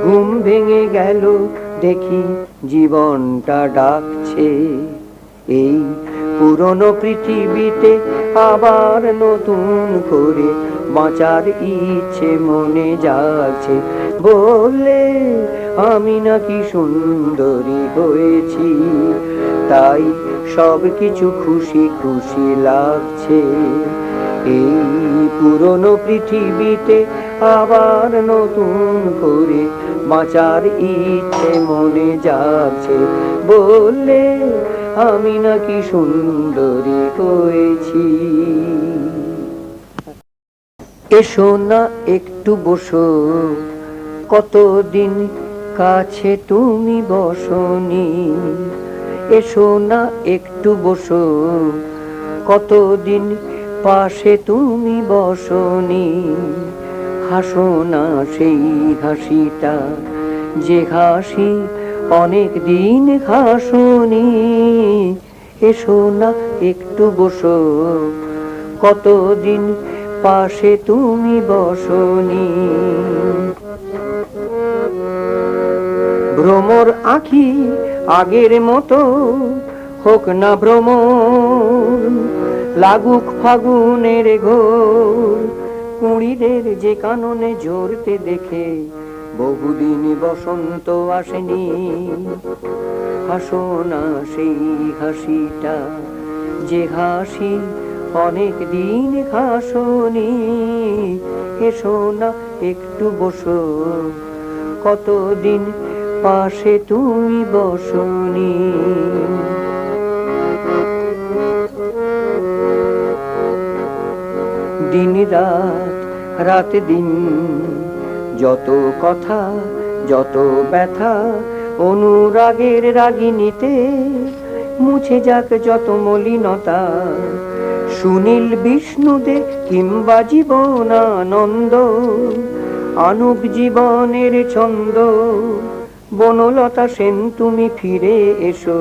ঘুম ভেঙে গেল দেখি জীবনটা ডাকছে। এই পুরনো পৃথিবীতে আবার নতুন করে বাঁচার ইচ্ছে মনে যাচ্ছে। বললে আমি নাকি সুন্দরী হয়েছি, তাই সব কিছু খুশি খুশি লাগছে। এই পুরনো পৃথিবীতে আবার নতুন করে বাঁচার ইচ্ছে মনে যাচ্ছে। বললে আমি নাকি সুন্দরী হয়েছি। এসো না একটু বসো, কতদিন কাছে তুমি বসনি। এসো না একটু বসো, কতদিন পাশে তুমি বসনি। হাসো না সেই হাসিটা, যে হাসি অনেক দিন হাসনি। এসো না একটু বসো, কতদিন পাশে তুমি বসনি। ভ্রমর আঁখি আগের মতো হোক না ভ্রমর, লাগুক ফাগুনের ঘোর, কুঁড়িদের যে কাননে ঝরতে দেখে বহুদিন বসন্ত আসেনি। হাসো না সেই হাসিটা, যে হাসি অনেক দিন হাসনি। এসো না একটু বসো, কতদিন পাশে তুমি বসনি। দিন রাত রাত দিন, যত কথা যত ব্যথা অনুরাগের রাগিনীতে, মুছে যাক যত মলিনতা। সুনীল বিষ্ণুদে কিংবা জীবনানন্দ, আনুক জীবনের ছন্দ। বনলতা সেন তুমি ফিরে এসো,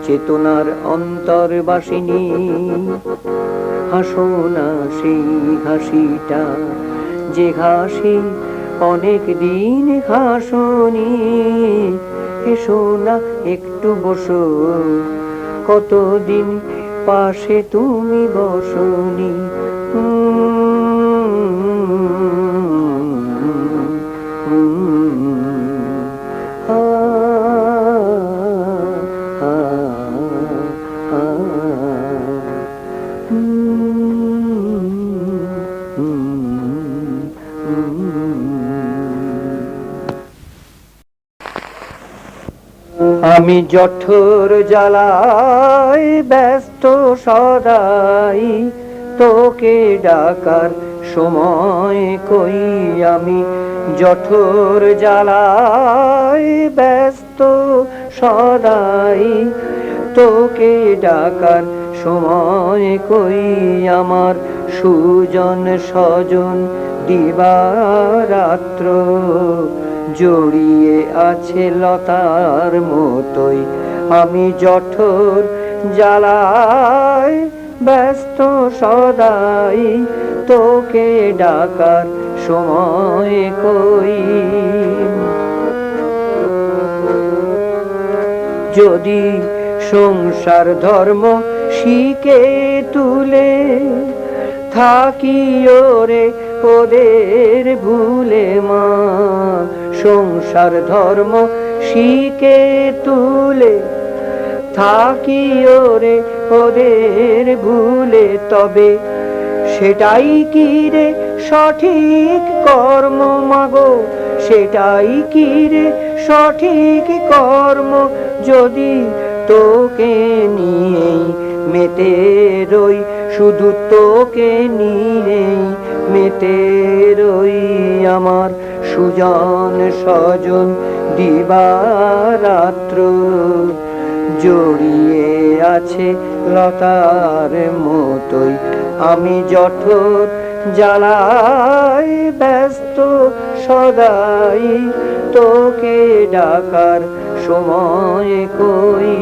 চেতনার অন্তর্বাসিনী। হাসো না সেই হাসিটা, যে হাসি অনেক দিন হাসনি। এসো না একটু বসো, কতদিন পাশে তুমি বসনি। আমি জঠর জ্বালায় ব্যস্ত সদাই, তোকে ডাকার সময় কই। আমি জঠর জ্বালায় ব্যস্ত সদাই, তোকে ডাকার সময় কই। আমার সুজন স্বজন দিবারাত্র জড়িয়ে আছে লতার মতোই। আমি জঠর জ্বালায় ব্যস্ত সদাই, তোকে ডাকার সময় কই। যদি সংসার ধর্ম শিখে তুলে থাকি ওরে ওদের ভুলে মা। সংসার ধর্ম শিখে তুলে থাকি ওরে ওদের ভুলে, তবে সেটাই কি রে সঠিক কর্ম মাগো, সেটাই কি রে সঠিক কর্ম। যদি তোকে নিয়েই মেতে রই, শুধু তোকে নিয়েই মেতে রই। আমার সুজন স্বজন দিবারাত্র জড়িয়ে আছে লতার মতোই। আমি জঠর জ্বালায় ব্যস্ত সদাই, তোকে ডাকার সময় কই।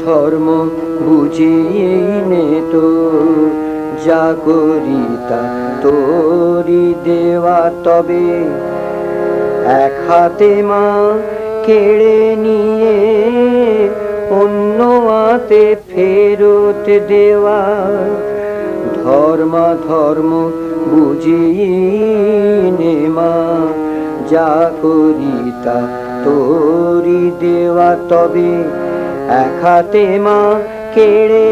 ধর্ম বুঝিয়ে নে তো, যা করি তা তোরি দেওয়া। তবে এক হাতে মা কেড়ে নিয়ে অন্য হাতে ফেরত দেওয়া। ধর্ম বুঝিয়ে নে মা, যা করি তা তোরি দেওয়া। তবে এক হাতে মা কেড়ে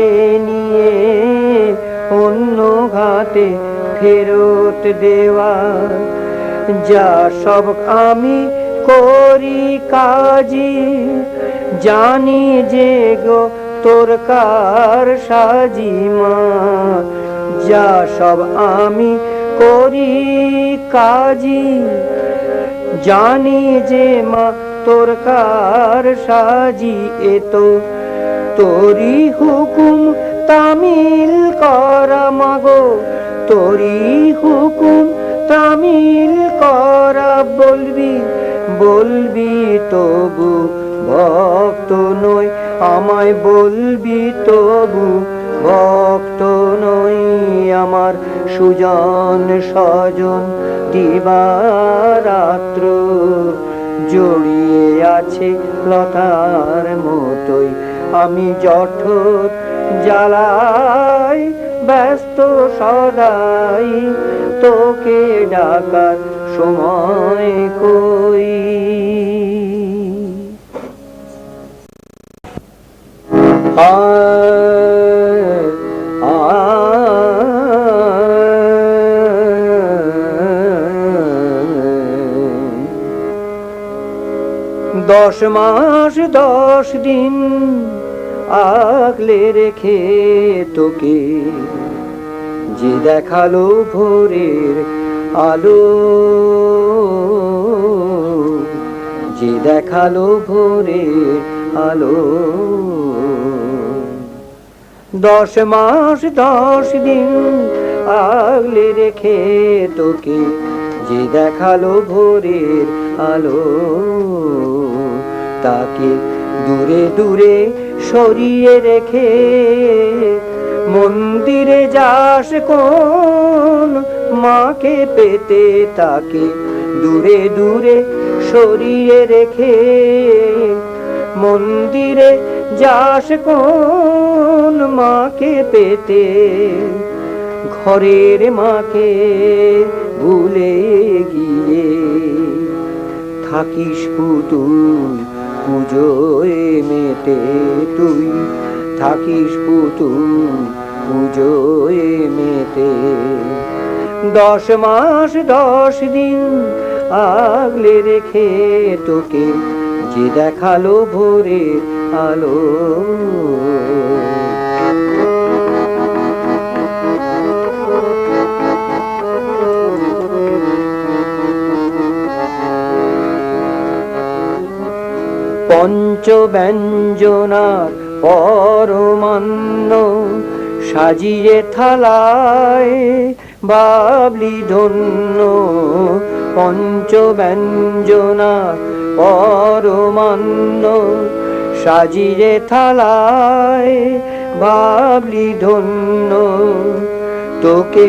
নিয়ে অন্য হাতে ফেরত দেওয়া। যা সব আমি করি কাজী, জানি যে গো তোর কার সাজি মা। যা সব আমি করি কাজী, জানি যে মা তোর কার সাজি। এ তো তোরি হুকুম তামিল করা মাগো, তোরি হুকুম তামিল করা। বলবি বলবি তবু ভক্ত নই, আমায় বলবি তবু ভক্ত নই। আমার সুজন স্বজন দিবারাত্র জড়িয়ে আছে লতার মতোই। আমি জঠর জ্বালাই ব্যস্ত সদাই, তোকে ডাকার সময় কই। দশ মাস 10 দিন আগলে রেখে তোকে, যে দেখালো ভোরের আলো, যে দেখালো ভোরের আলো। 10 মাস 10 দিন আগলে রেখে তোকে, যে দেখালো ভোরের আলো। তাকে দূরে দূরে সরিয়ে রেখে মন্দিরে যাস কোন মাকে পেতে। তাকে দূরে দূরে সরিয়ে রেখে মন্দিরে যাস কোন মাকে পেতে। ঘরের মাকে ভুলে গিয়ে থাকিস পুতুল পুজোয় মেতে। তুই থাকিস পুতুল পুজোয় মেতে। 10 মাস 10 দিন আগলে রেখে তোকে, যে দেখালো ভোরের আলো। পঞ্চব্যঞ্জনার পরমান্ন সাজিয়ে থালায় বাবলি ধন্য। পঞ্চব্যঞ্জনার পরমান্ন সাজিয়ে থালায় বাবলি ধন্য। তোকে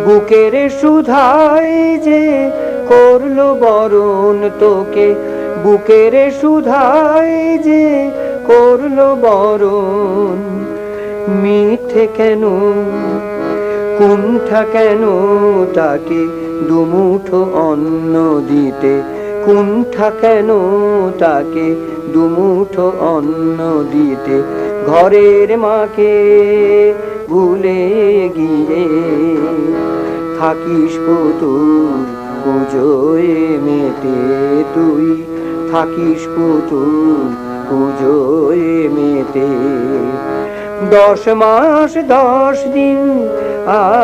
বুকের সুধায় যে করলো বরণ, তোকে বুকের সুধায় যে করলো বরণ। মিথ্যে কেন কুণ্ঠা কেন তাকে দুমুঠো অন্ন দিতে। কুণ্ঠা কেন তাকে দুমুঠো অন্ন দিতে। ঘরের মাকে ভুলে গিয়ে থাকিস পুতুল পুজোয় মেতে তুই থাকিস পুতুল পুজোয় মেতে। 10 মাস 10 দিন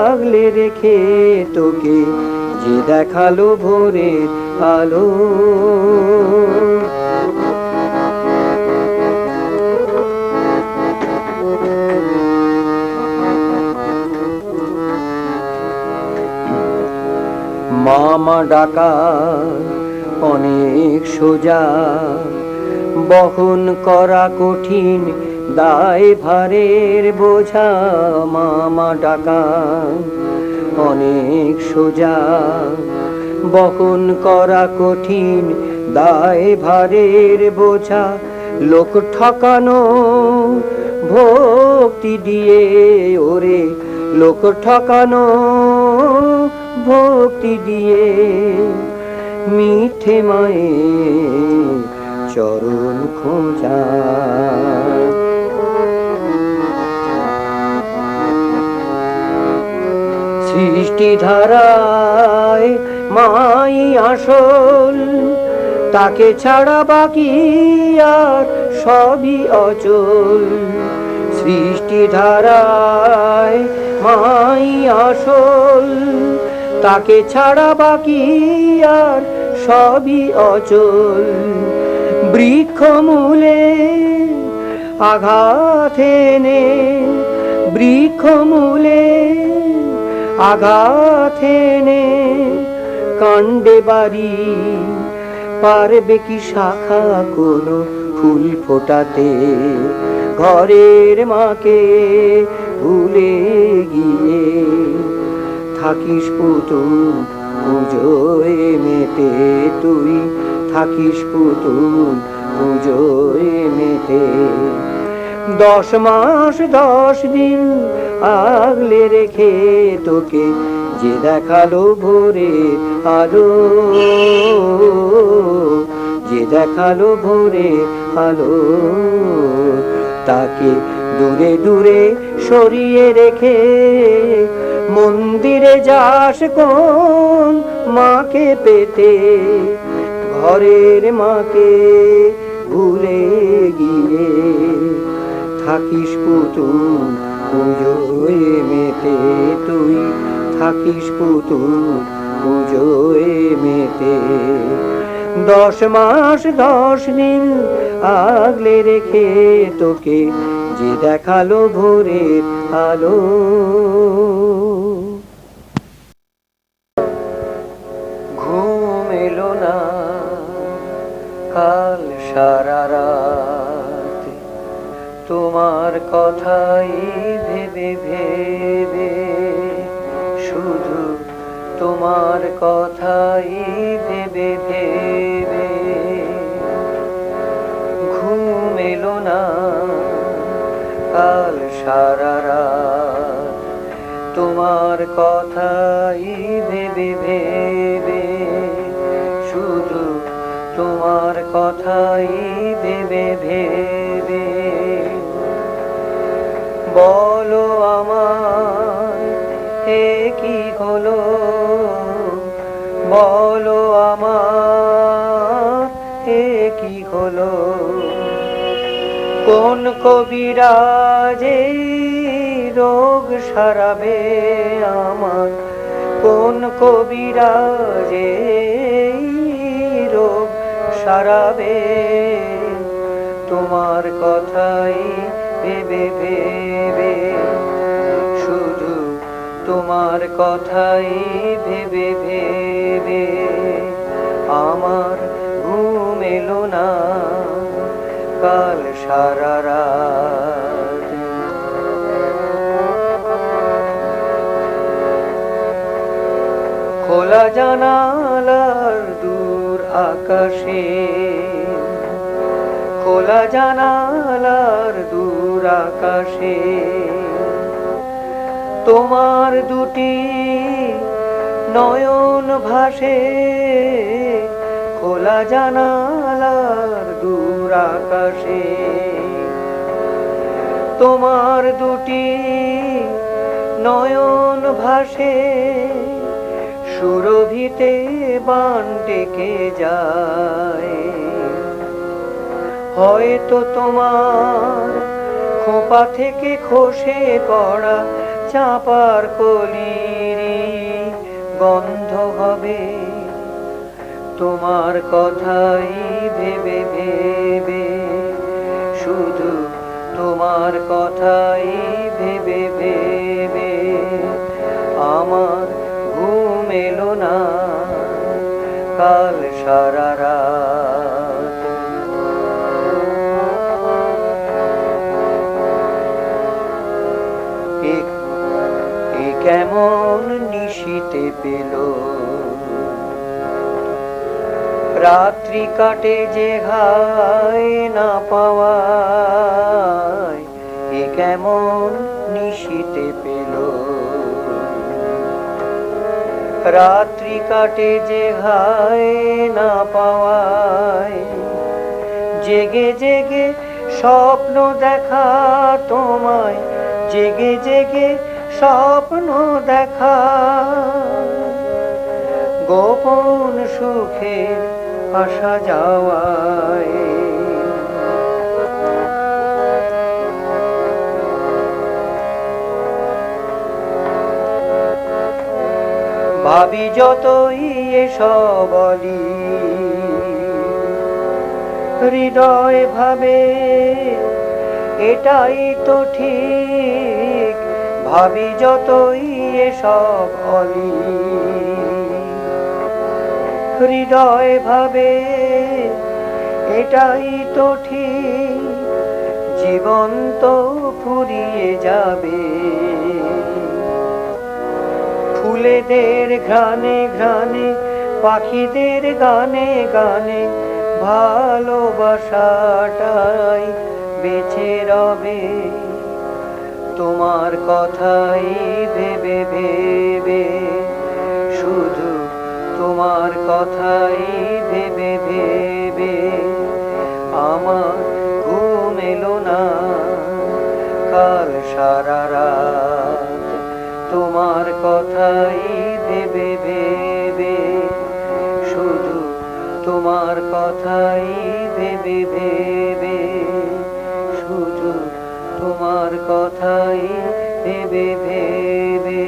আগলে রেখে তোকে যে দেখালো ভোরের আলো। মামা ডাকা অনেক সোজা, বহন করা কঠিন দায় ভারের বোঝা। মামা ডাকা অনেক সোজা, বহন করা কঠিন দায় ভারের বোঝা। লোক ঠকানো ভক্তি দিয়ে ওরে, লোক ঠকানো ভক্তি দিয়ে। মিঠে মায়ের চরণ খোঁজা, সৃষ্টি ধারায় মাই আসল, তাকে ছাড়া বাকি আর সবই অচল। সৃষ্টি ধারায় মাই আসল, তাকে ছাড়া বাকি আর সবই অচল। বৃক্ষ মূলে আঘাত এনে, বৃক্ষ মূলে আঘাত এনে কাণ্ডে বাড়ি পারবে কি শাখা কোনো ফুল ফোটাতে। ঘরের মাকে ভুলে গিয়ে থাকিস পুতুল পুজোয় মেতে তুই থাকিস পুতুল পুজোয় মেতে। 10 মাস 10 দিন আগলে রেখে তোকে যে দেখালো ভোরের আলো, যে দেখালো ভোরের আলো। তাকে দূরে দূরে সরিয়ে রেখে মন্দিরে যাস কোন মাকে পেতে। ঘরের মাকে ভুলে গিয়ে থাকিস পুতুল পুজোয় মেতে তুই থাকিস পুতুল পুজোয় মেতে। 10 মাস 10 দিন আগলে রেখে তোকে যে দেখালো ভোরের আলো। ঘুম এলো না কাল সারা রাত, তোমার কথাই ভেবে ভেবে, শুধু তোমার কথাই ভেবে ভেবে। ঘুম এলো না কাল সারা রাত, তোমার কথাই ভেবে ভেবে, শুধু তোমার কথাই ভেবে ভেবে। বলো আমায় এ কি হলো, বলো আমার এ কি হলো। কোন কবিরাজে রোগ সারাবে আমার, কোন কবিরাজে রোগ সারাবে। তোমার কথাই ভেবে ভেবে, শুধু তোমার কথাই ভেবে ভেবে। আমার ঘুম এলো না কাল সারা রাত। খোলা জানালার দূর আকাশে, খোলা জানালার দূর আকাশে, তোমার দুটি নয়ন ভাসে। খোলা জানালার দূর আকাশে, তোমার দুটি নয়ন ভাসে। সুরভিতে বান ডেকে যায়। হয়তো তোমার খোপা থেকে খসে পড়া চাঁপার কলিরই গন্ধ হবে তোমার কথাই ভেবে ভেবে, শুধু তোমার কথাই ভেবে ভেবে আমার ঘুম এলো না কাল সারা রাত। এ কেমন নিশীথে পেল রাত্রি কাটে যে ঘায় না পাওয়ায়, এ কেমন নিশীথে পেল রাত্রি কাটে যে ঘায় না পাওয়ায়। জেগে জেগে স্বপ্ন দেখা তোমায়, জেগে জেগে স্বপ্ন দেখা, গোপন সুখের আসা যাওয়ায়। ভাবি যতই এসব বলি, হৃদয় ভাবে এটাই তো ঠিক। ভাবি যতই এসব বলি, হৃদয় ভাবে এটাই তো ঠিক। জীবন তো ফুরিয়ে যাবে ফুলেদের ঘ্রাণে ঘ্রাণে, পাখিদের গানে গানে, ভালোবাসাটাই বেঁচে রবে তোমার কথাই ভেবে ভেবে, শুধু তোমার কথাই ভেবে ভেবে আমার ঘুম এলো না কাল সারা রাত। তোমার কথাই ভেবে ভেবে, শুধু তোমার কথাই ভেবে ভেবে, শুধু তোমার কথাই ভেবে ভেবে।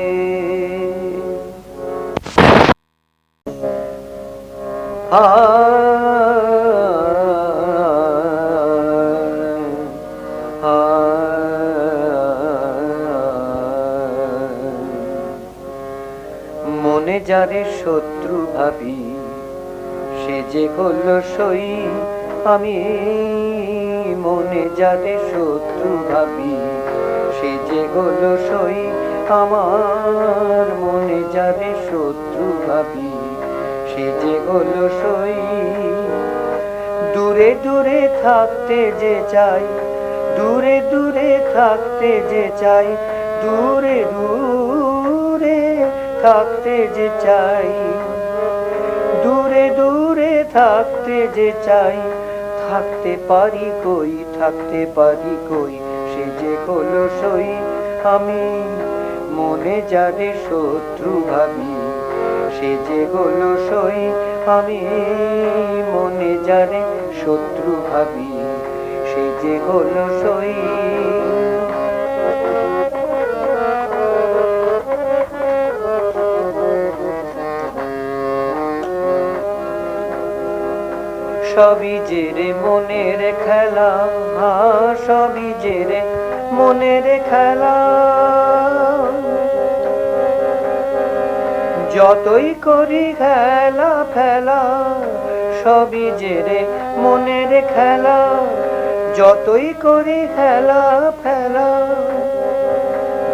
মনে যারে শত্রু ভাবি, সে যে হল সই আমি। মনে যারে শত্রু ভাবি, সে যে হল সই আমার। মনে যারে শত্রু ভাবি, সে যে হল সই। দূরে দূরে থাকতে যে চাই, দূরে দূরে থাকতে যে চাই, দূরে দূরে থাকতে যে চাই, দূরে দূরে থাকতে যে চাই। থাকতে পারি কই, থাকতে পারি কই, সে যে হলো সই আমি। মনে যারে শত্রু ভাবি, সে যে হলো সই আমি। মনে যারে শত্রু ভাবি, সে যে হলো সই। সবই যে রে মনের খেলা, সবই যে রে মনের খেলা। যতই করি খেলা ফেলা, সবই যে রে মনের খেলা। যতই করি খেলা ফেলা,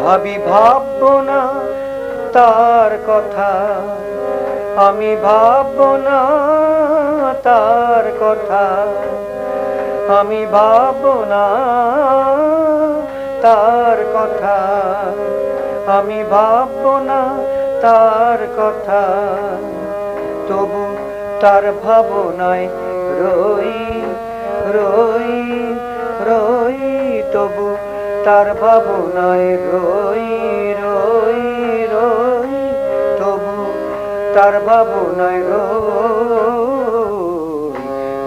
ভাবি ভাববো না তার কথা, আমি ভাববো না তার কথা, আমি ভাববো না তার কথা, আমি ভাববো না তার কথা। তবু তার ভাবনায় রই রই রই, তবু তার ভাবনায় রই রই রই, তবু কার ভাবনায়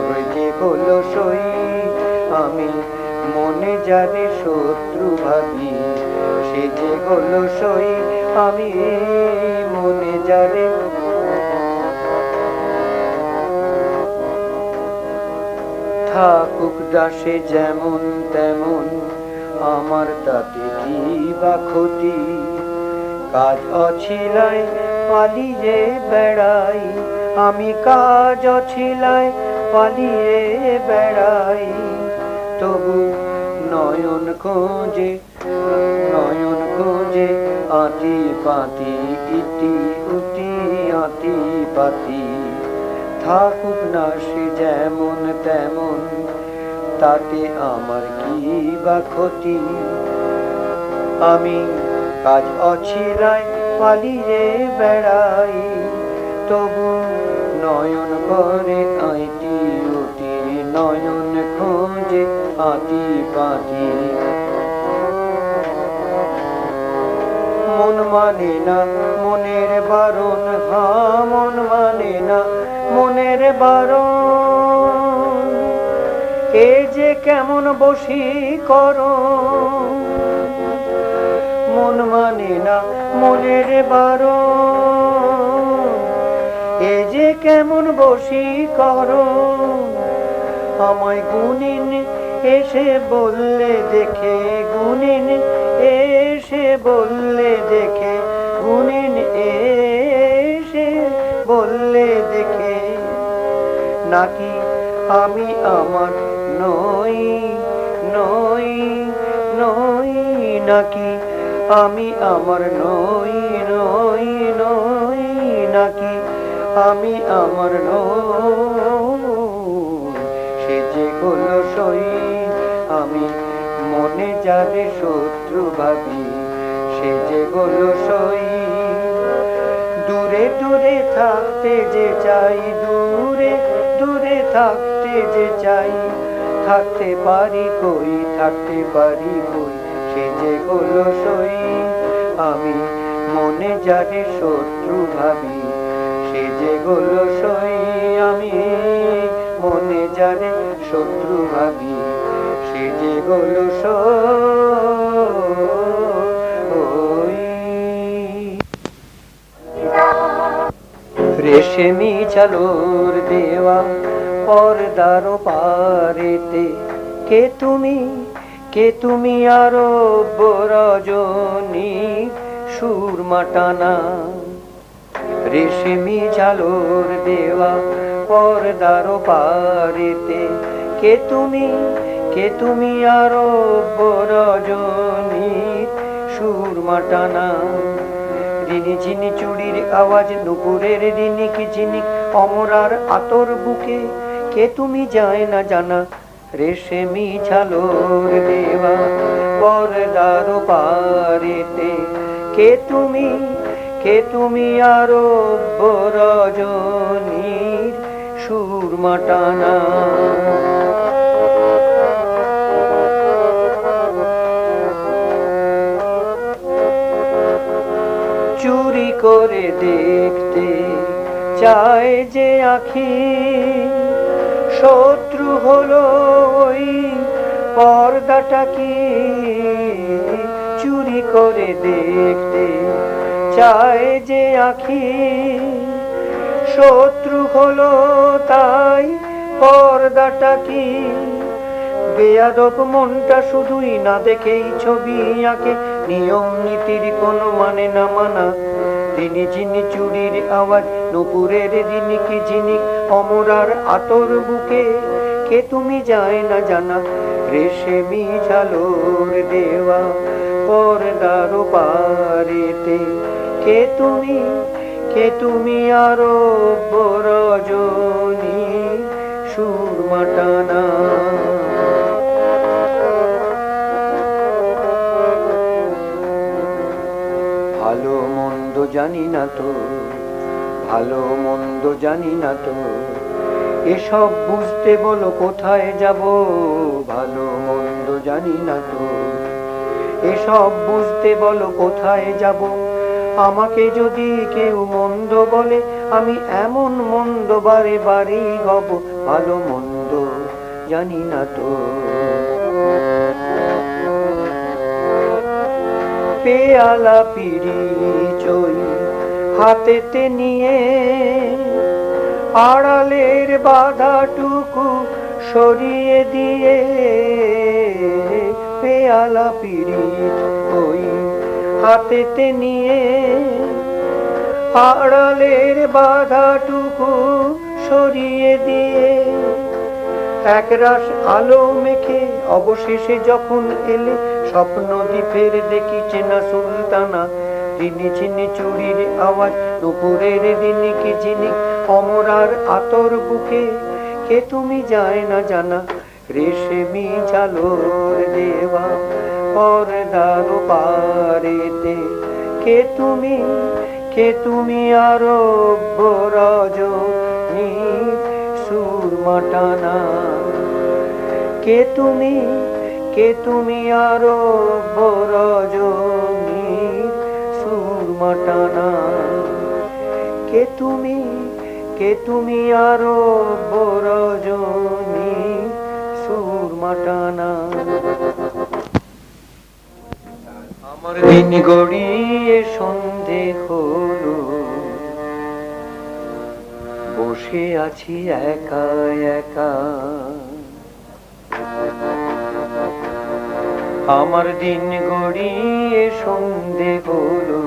রই যে হলো সই আমি মনে যারে শত্রু ভাবি সে যে হলো সই আমি মনে যারে। থাকুক দাসে যেমন তেমন আমার তাতে কি বা ক্ষতি, কাজ অছিলায় পালিয়ে বেড়াই আমি, কাজ অছিলায় পালিয়ে বেড়াই। তবু নয়ন খোঁজে আতি পাতি ইতি উতি আতি পাতি। থাকুক না সে যেমন তেমন তাতে আমার কি বা ক্ষতি, আমি কাজ অছিলায় পালিয়ে বেড়াই। তবু নয়ন করে আইতি উতি নয়ন খোঁজে আতি পাতি। মন মানে না মনের বারণ, মন মানে না মনের বারণ, এ যে কেমন বশীকরণ। মন মানে না মনের বারণ, এ যে কেমন বশীকরণ। আমায় গুনিন এসে বললে দেখে, গুনিন এসে বললে দেখে, গুনিন এসে বললে দেখে, নাকি আমি আমার নই নই নই, নাকি আমি আমার নই নই নই, নাকি আমি আমার নই। সে যে হলো সই আমি মনে যারে শত্রু ভাবি সে যে হলো সই। দূরে দূরে থাকতে যে চাই, দূরে দূরে থাকতে যে চাই, থাকতে পারি কই থাকতে পারি কই সে যে হলো সই। আমি মনে যারে শত্রু ভাবি সে যে হলো সই, আমি মনে যারে শত্রু ভাবি সে যে হলো সই। রেশমি চালোর দেওয়া পর্দার পারেতে কে তুমি আরব রজনী সুরমা টানা। রেশমি চালোর দেওয়া পর্দার পারেতে কে তুমি আরব রজনী সুরমা টানা। রিনি ঝিনি চুড়ির আওয়াজ নুপুরের রিনিক ঝিনিক অমরার আতর বুকে কে তুমি যায় না জানা। রেশমি ঝালোর দেওয়া পর্দার পারেতে কে তুমি আরব রজনীর সুরমা টানা। চুরি করে দেখতে চায় যে আখি, শত্রু হলো ওই পর্দাটা কি। চুরি করে দেখতে চায় যে আখি, শত্রু হলো তাই পর্দাটা কি। বেয়াদব মনটা শুধুই না দেখেই ছবি আঁকে, নিয়ম নীতির কোনো মানে না মানা। রিনি ঝিনি চুড়ির আওয়াজ নুপুরের রিনিক ঝিনিক অমরার আতর বুকে কে তুমি যায় না জানা। রেশমি ঝালোর দেওয়া পর্দার পারেতে কে তুমি আরব রজনী সুরমা টানা। ভালো মন্দ জানি না তো, ভালো মন্দ জানি না তো, এসব বুঝতে বলো কোথায় যাব। ভালো মন্দ জানি না তো, এসব বুঝতে বলো কোথায় যাব। আমাকে যদি কেউ মন্দ বলে আমি এমন মন্দ বারে বারে হব, ভালো মন্দ জানি না তো। পেয়ালা পিরিচই হাতেতে নিয়ে আড়ালের বাধাটুকু সরিয়ে দিয়ে, পেয়ালা পিরিচ ওই হাতেতে নিয়ে আড়ালের বাধাটুকু সরিয়ে দিয়ে, একরাশ আলো মেখে অবশেষে যখন এলে স্বপ্ন দ্বীপের দেখি চেনা সুলতানা, ঝিনি ঝিনি চুরির আওয়াজ দুপুরের দিনিকে ঝিনি অমরার আতর বুকে, কে তুমি যায় না জানা রেশমি ঝালর দেওয়া পর্দার পারেতে, কে তুমি আরব্য রজনীর সুরমা টানা, কে তুমি আরব্য রজনীর সুরমা টানা, কে তুমি আরব্য রজনীর সুরমা টানা। আমার দিন গড়িয়ে সন্ধে হলো, বসে আছি একা একা। আমার দিন গড়িয়ে সন্ধে হলো,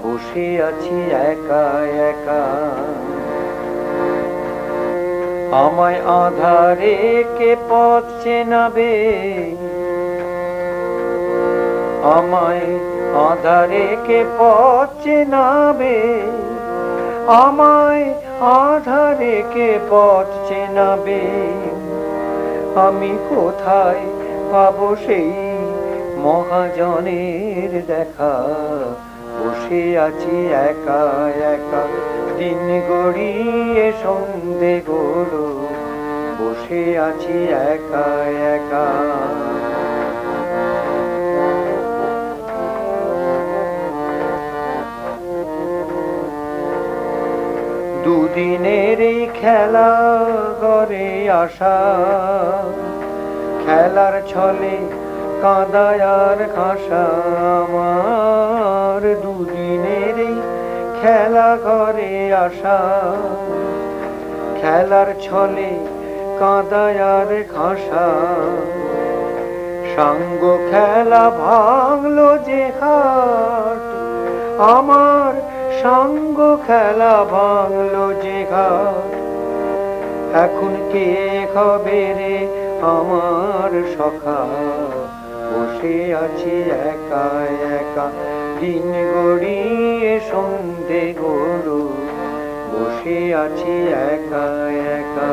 বসে আছি একা একা। আমায় আধারে কে পথ চেনাবে, আমায় আধারে কে পথ চেনাবে, আমায় আধারে কে পথ চেনাবে। আমি কোথায় পাবো সেই মহাজনের দেখা, বসে আছি একা একা। দিন গড়িয়ে সন্ধে হলো, বসে আছি একা একা। দুদিনের এই খেলা ঘরে আসা, খেলার ছলে কাঁদায় আর ঘাসা আমার। দুদিনের এই খেলা ঘরে আসা, খেলার ছলে কাঁদায় আর ঘাসা। সাঙ্গ খেলা ভাঙলো যে হাট, আমার সাঙ্গ খেলা ভাঙলো যে ঘাট। এখন কে হবে রে আমার সখা, বসে আছি একা একা। দিন গড়িয়ে সন্ধে হলো, বসে আছি একা একা।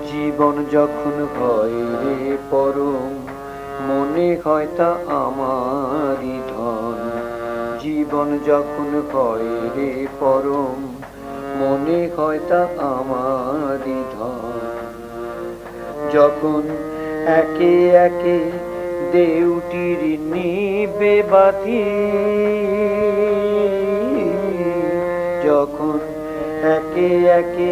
জীবন যখন হয় রে পরম, মনে হয় তা আমারই ধন। জীবন যখন হয় রে পরম, মনে হয় তা আমারই ধন। যখন একে একে দেউটির নিবে বাতি, যখন একে একে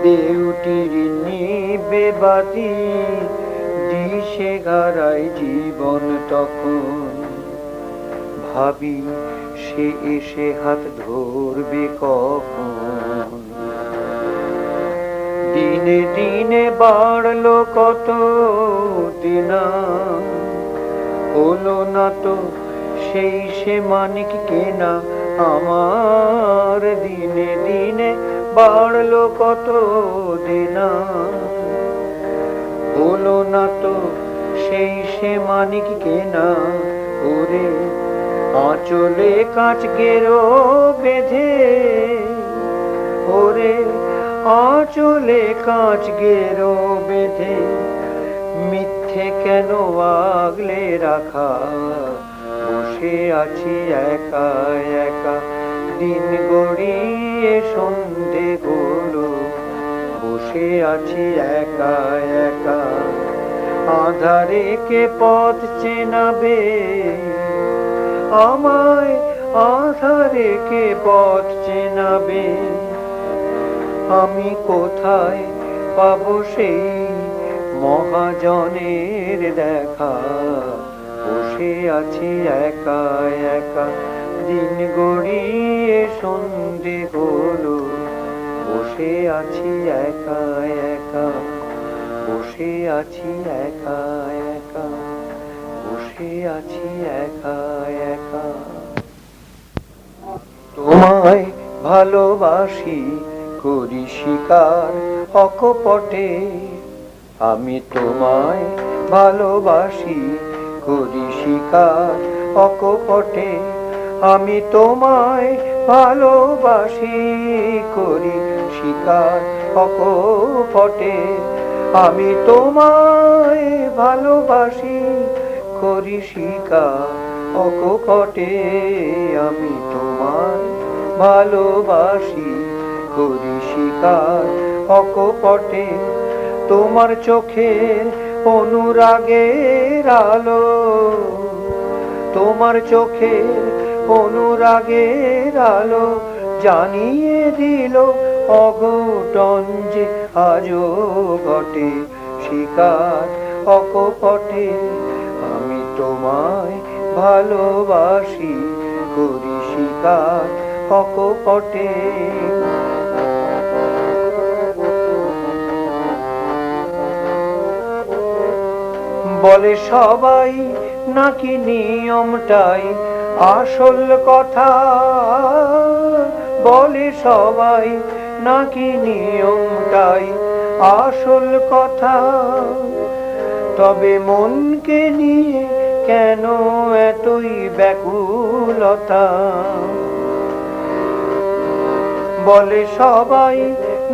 দেউটির নিবে বাতি, দিশে হারায় জীবন তখন। ভাবি সে এসে হাত ধরবে কখন। দিনে দিনে বাড়লো কত দিনা, হলো না তো সেই সে মানিক কেনা আমার। দিনে দিনে বাড়লো কত দিনা, হলো না তো সেই সে মানিক কেনা। ওরে আঁচলে কাঁচ গেরো বেঁধে, ওরে আঁচলে কাঁচ গেরো বেঁধে, মিথ্যে কেন আগলে রাখা, বসে আছি একা একা। দিন গড়িয়ে সন্ধে হলো, বসে আছি একা একা। আধারে কে পথ চেনাবে আমায়, আধারে কে পথ চেনাবে? আমি কোথায় পাবো সেই মহাজনের দেখা? বসে আছি একা একা, দিন গড়িয়ে সন্ধে হলো। বসে আছি একা একা, বসে আছি একা একা, বসে আছি একা একা। তোমায় ভালোবাসি করি স্বীকার অকপটে, আমি তোমায় ভালোবাসি করি স্বীকার অকপটে। আমি তোমায় ভালোবাসি করি স্বীকার অকপটে। আমি তোমায় ভালোবাসি করি স্বীকার অকপটে। আমি তোমায় ভালোবাসি করি স্বীকার অকপটে। তোমার চোখের অনুরাগের আলো, তোমার চোখের অনুরাগের আলো জানিয়ে দিল অঘটন যে আজও ঘটে স্বীকার অকপটে। আমি তোমায় ভালোবাসি করি স্বীকার অকপটে। বলে সবাই নাকি নিয়মটাই আসল কথা, বলে সবাই নাকি নিয়মটাই আসল কথা। তবে মনকে নিয়ে কেন এতই ব্যাকুলতা? বলে সবাই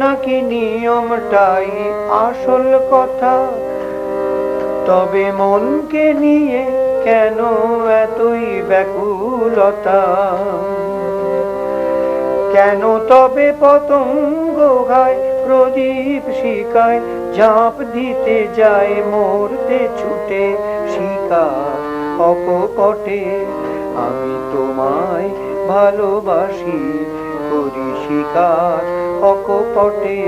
নাকি নিয়মটাই আসল কথা, তবে মনকে নিয়ে কেন এতই ব্যাকুলতা? কেন তবে পতঙ্গ গায় প্রদীপ শিখায়, ঝাঁপ দিতে যায় মরতে ছুটে শিকার অকপটে। আমি তোমায় ভালোবাসি করি শিকার অকপটে।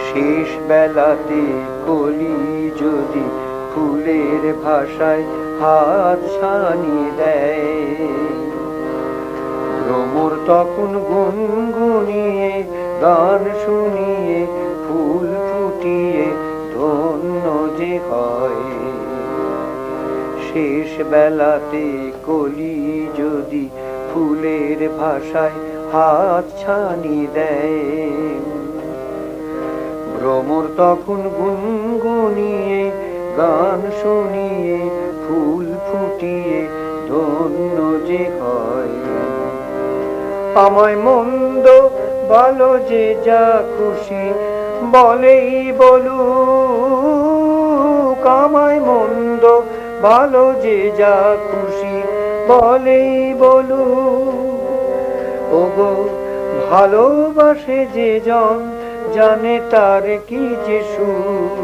শেষ বেলাতে কলি যদি ফুলের ভাষায় হাত ছানি দেয়, ভ্রমর তখন গুনগুনিয়ে গান শুনিয়ে ফুল ফুটিয়ে ধন্য যে হয়। শেষ বেলাতে কলি যদি ফুলের ভাষায় হাত ছানি দেয়, ভ্রমর তখন গুনগুনিয়ে গান শুনিয়ে ফুল ফুটিয়ে ধন্য যে হয়। আমায় মন্দ ভালো যে যা খুশি বলেই বলুক, আমায় মন্দ ভালো যে যা খুশি বলেই বলুক। ওগো ভালোবাসে যে জন জানে তার কি যে সুখ।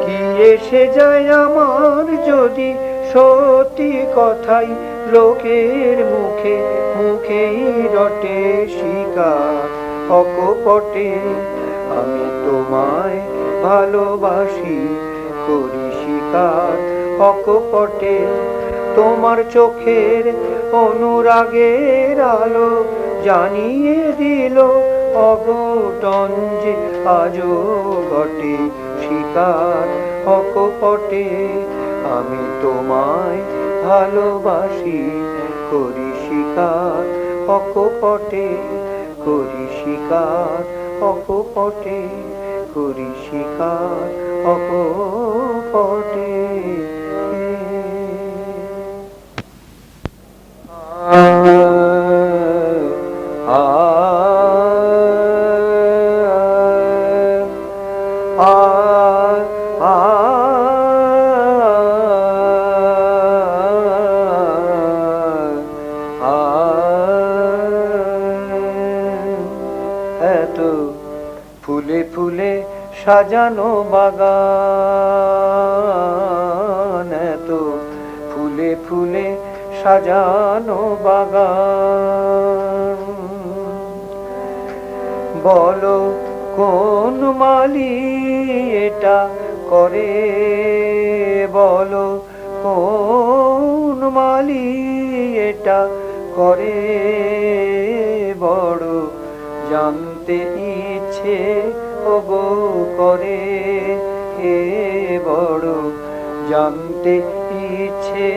কি এসে যায় আমার যদি সত্যি কথাই লোকের মুখে মুখেই রটে শিকার অকপটে। আমি তোমায় ভালোবাসি করি শিকার অকপটে। তোমার চোখের অনুরাগের আলো জানিয়ে দিল অঘটন যে আজও ঘটে শিকার অকপটে। আমি তোমায় ভালোবাসি করি শিকার অকপটে, করি শিকার অকপটে, করি শিকার অকপটে। ফুলে ফুলে সাজানো বাগান, এত ফুলে ফুলে সাজানো বাগান। বলো কোন মালি এটা করে, বলো কোন মালি এটা করে, বড় জানতে ইচ্ছে ওগো করে, হে বড় জানতে ইচ্ছে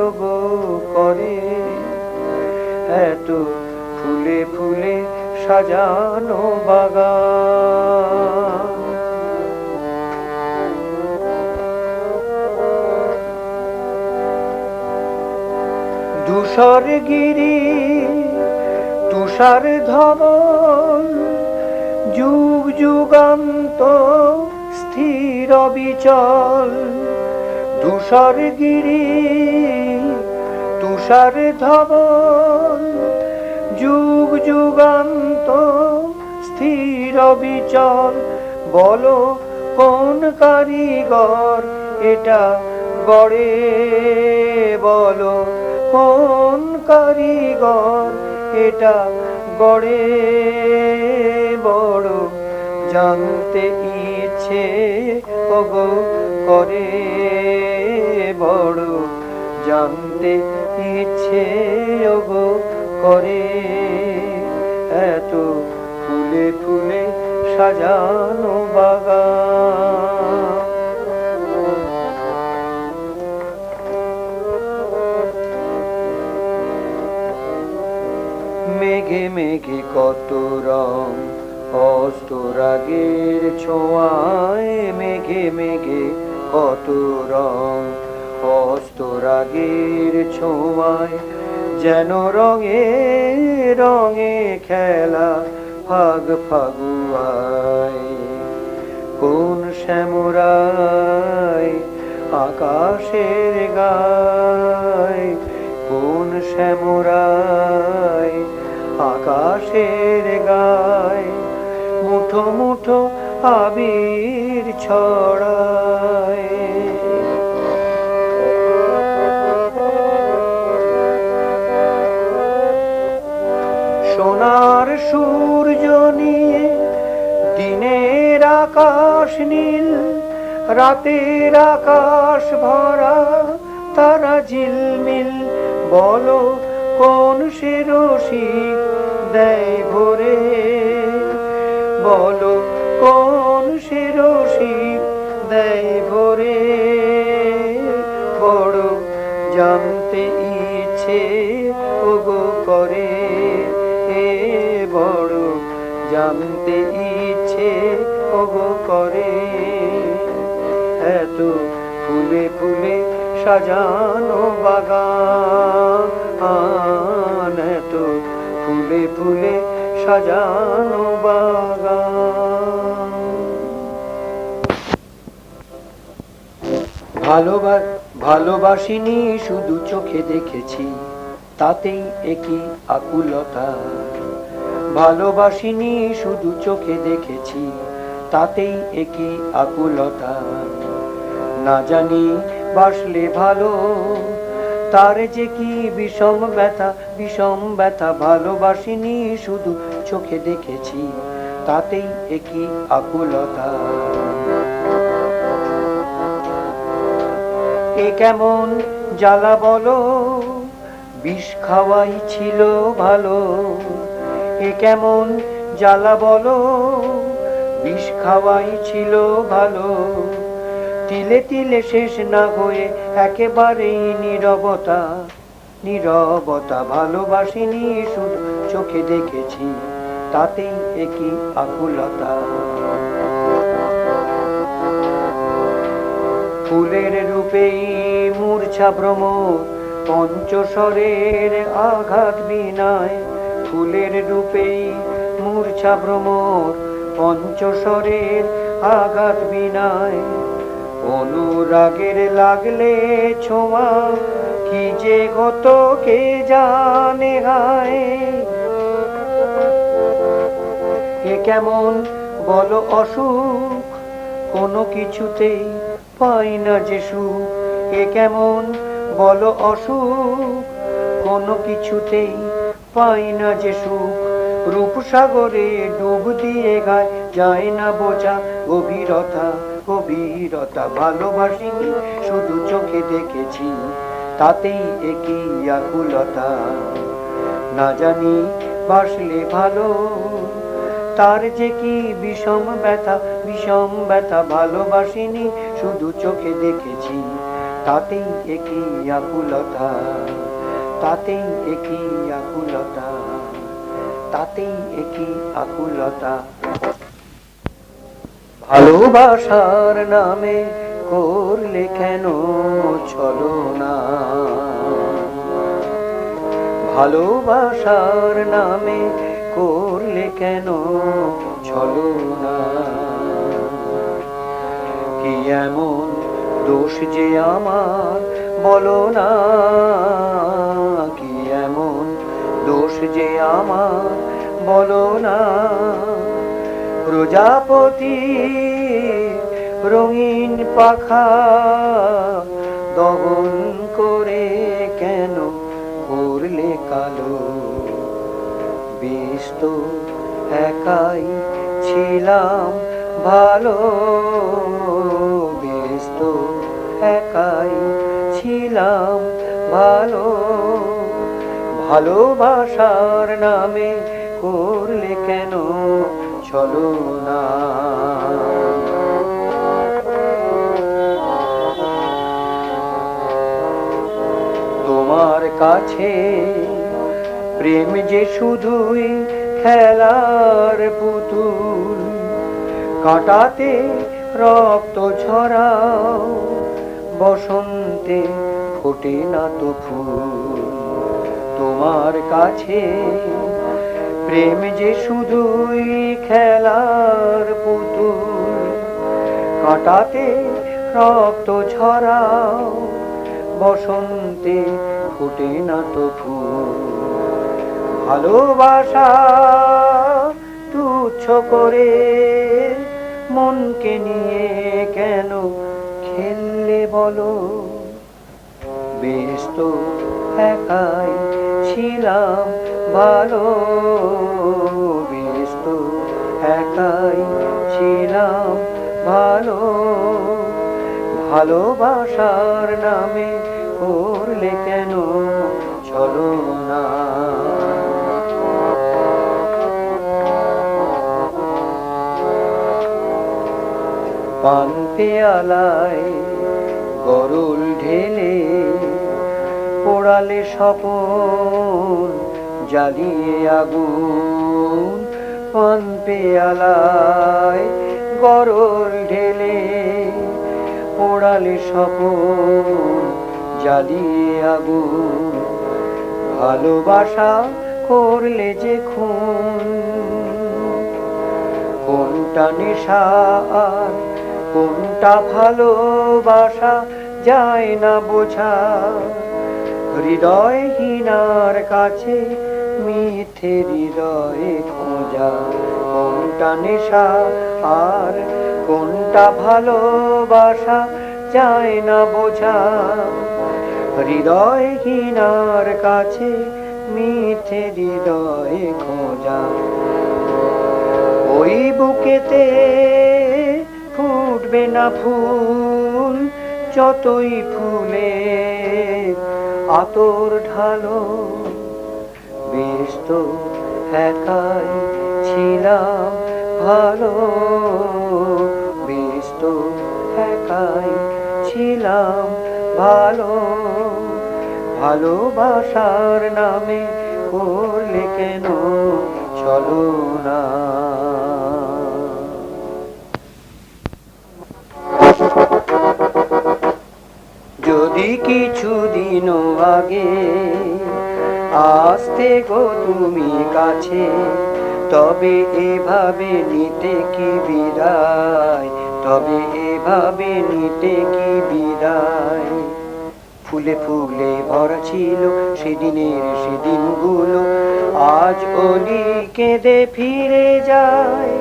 ওগো করে। এত ফুলে ফুলে সাজানো বাগান। ধূসর গিরি তুষার ধবল, যুগ যুগান্ত স্থির বিচল। ধূসর গিরি তুষার ধবল, যুগ যুগান্ত স্থির বিচল। বলো কোন কারিগর এটা গড়ে, বলো কোন কারিগর এটা গড়ে, বড় জানতে ইচ্ছে ওগো করে, বড় জানতে ইচ্ছে ওগো করে। এত ফুলে ফুলে সাজানো বাগান। মেঘে মেঘে কত রং অস্তরাগের ছোঁয়ায়, মেঘে মেঘে কত রং অস্তরাগের ছোঁয়ায়। যেন রঙে রঙে খেলা ফাগ ফাগুয়ায়। কোন শ্যামরায় আকাশের গায়, কোন শ্যামরায় আকাশের গায়। মুঠো মুঠো আবির ছড়ায়। সোনার সূর্য নিয়ে দিনের আকাশ নীল, রাতের আকাশ ভরা তারা ঝিলমিল। বলো কোন সে রসিক দেয় ভরে, বলো কোন সে রসিক দেয় ভরে, বড় জানতে ইচ্ছে ওগো করে, হে বড় জানতে ইচ্ছে ওগো করে। এত ফুলে ফুলে সাজানো বাগান, এত ফুলে ফুলে সাজানো বাগান। ভালোবাসিনি শুধু চোখে দেখেছি, তাতেই একই আকুলতা। ভালোবাসিনি শুধু চোখে দেখেছি, তাতেই একই আকুলতা। না জানি বাসলে ভালো তার যে কি বিষম ব্যথা, বিষম ব্যথা। ভালোবাসিনি শুধু চোখে দেখেছি, তাতেই একই আকুলতা। এ কেমন জ্বালা বলো, বিষ খাওয়াই ছিল ভালো। এ কেমন জ্বালা বলো, বিষ খাওয়াই ছিল ভালো। তিলে তিলে শেষ না হয়ে একেবারেই নীরবতা, নীরবতা। ভালোবাসিনি শুধু চোখে দেখেছি, তাতেই একই আকুলতা। ফুলের রূপেই মূর্ছা ভ্রমর, পঞ্চস্বরের আঘাত বিনায়। ফুলের রূপেই মূর্ছা ভ্রমর, পঞ্চস্বরের আঘাত বিনায়। অনুরাগের লাগলে ছোঁয়া কি যে হতো কে জানে হায়। এ কেমন বলো অসুখ, কোনো কিছুতেই পাই না যে সুখ। এ কেমন বলো অসুখ, কোনো কিছুতেই পাই না যে সুখ। রূপসাগরে ডুব দিয়ে গায় যায় না বোঝা গভীরতা, গভীরতা। ভালোবাসিনি শুধু চোখে দেখেছি, তাতেই একই আকুলতা। না জানি বাসলে ভালো তার যে কি বিষম ব্যথা, বিষম ব্যথা। ভালোবাসিনি শুধু চোখে দেখেছি, তাতেই একই আকুলতা, তাতেই একই আকুলতা, তাতেই একই আকুলতা। ভালোবাসার নামে করলে কেন ছলনা, ভালোবাসার নামে করলে কেন ছলনা। কি এমন দোষ যে আমার বলো না, কি এমন দোষ যে আমার বলো না। প্রজাপতি রঙিন পাখা দহন করে কেন করলে কালো। বেশ তো একাই ছিলাম ভালো, বেশ তো একাই ছিলাম ভালো। ভালোবাসার নামে করলে কেন ছলনা। তোমার কাছে প্রেম যে শুধুই খেলার পুতুল, কাঁটাতে রক্ত ঝরাও বসন্তে ফোটে না তো ফুল। তোমার কাছে প্রেম যে শুধুই খেলার পুতুল, কাঁটাতে রক্ত ঝরাও বসন্তে ফোটে না তো ফুল। ভালোবাসা তুচ্ছ করে মনকে নিয়ে কেন খেললে বলো। বেশ তো একাই ছিলাম ভালো, বেশ তো একাই ছিলাম ভালো। ভালোবাসার নামে করলে কেন ছলনা। পান পেয়ালায় গরল ঢেলে পোড়ালে স্বপন জ্বালিয়ে আগুন। পান পেয়ালায় গরল ঢেলে পোড়ালে স্বপন জ্বালিয়ে আগুন। ভালোবাসা করলে যে খুন, কোনটা নেশা আর কোনটা ভালোবাসা যায় না বোঝা। হৃদয়হীনার কাছে মিথ্যে হৃদয়ে খোঁজা। কোনটা নেশা আর কোনটা ভালোবাসা যায় না বোঝা। হৃদয়হীনার কাছে মিথ্যে হৃদয়ে খোঁজা। ওই বুকেতে ফুটবে না ফুল, যতই ফুলে আতর ঢালো। বেশ তো একাই ছিলাম ভালো, বেশ তো একাই ছিলাম ভালো। ভালোবাসার নামে করলে কেন ছলনা। যদি কিছুদিন আগে আসতে গো তুমি কাছে, তবে এভাবে নিতে কি বিদায়, তবে এভাবে নিতে কি বিদায়। ফুলে ফুলে ভরা ছিল সেদিনের সেদিনগুলো, আজ অলি কেঁদে ফিরে যায়।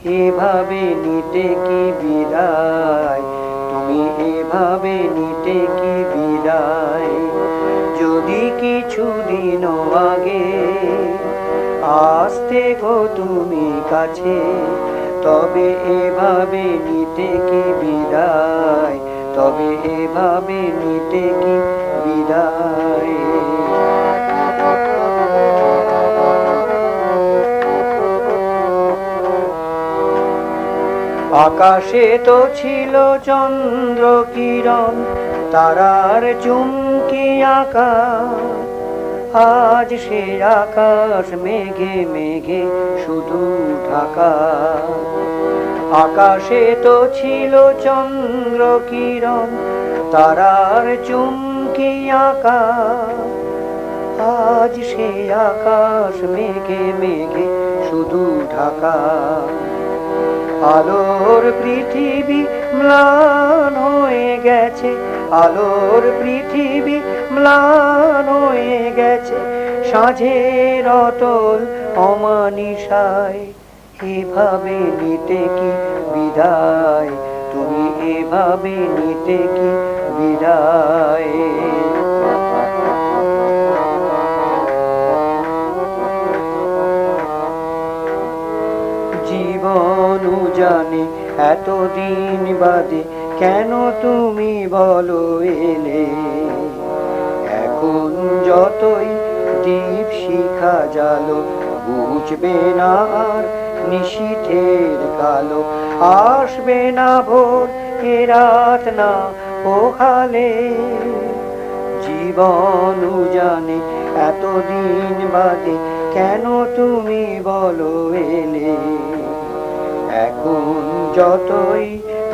এভাবে নিতে কি বিদায়, তুমি এভাবে নিতে কি বিদায়। যদি কিছুদিন আগে আসতে গো তুমি কাছে, তবে এভাবে নিতে কি বিদায়, তবে এভাবে নিতে কি বিদায়। আকাশে তো ছিল চন্দ্র কিরণ, তারার চুমকি আঁকা, আজ সে আকাশ মেঘে মেঘে শুধু ঢাকা। আকাশে তো ছিল চন্দ্র কিরণ, তারার চুমকি আঁকা, আজ সে আকাশ মেঘে মেঘে শুধু ঢাকা। আলোর পৃথিবী ম্লান হয়ে গেছে, আলোর পৃথিবী ম্লান হয়ে গেছে, সাঁঝের অতল অমানিসায়। এভাবে নিতে কি বিদায়, তুমি এভাবে নিতে কি বিদায়। জীবন জানে এতদিন বাদে কেন তুমি বলো এলে, এখন যতই দীপ শিখা জালো, বুঝবে না আর নিশীথের কালো। আসবে না ভোর, এ রাত না পোহালে। জীবন জানে এতদিন বাদে কেন তুমি বলো এলে, এখন যতই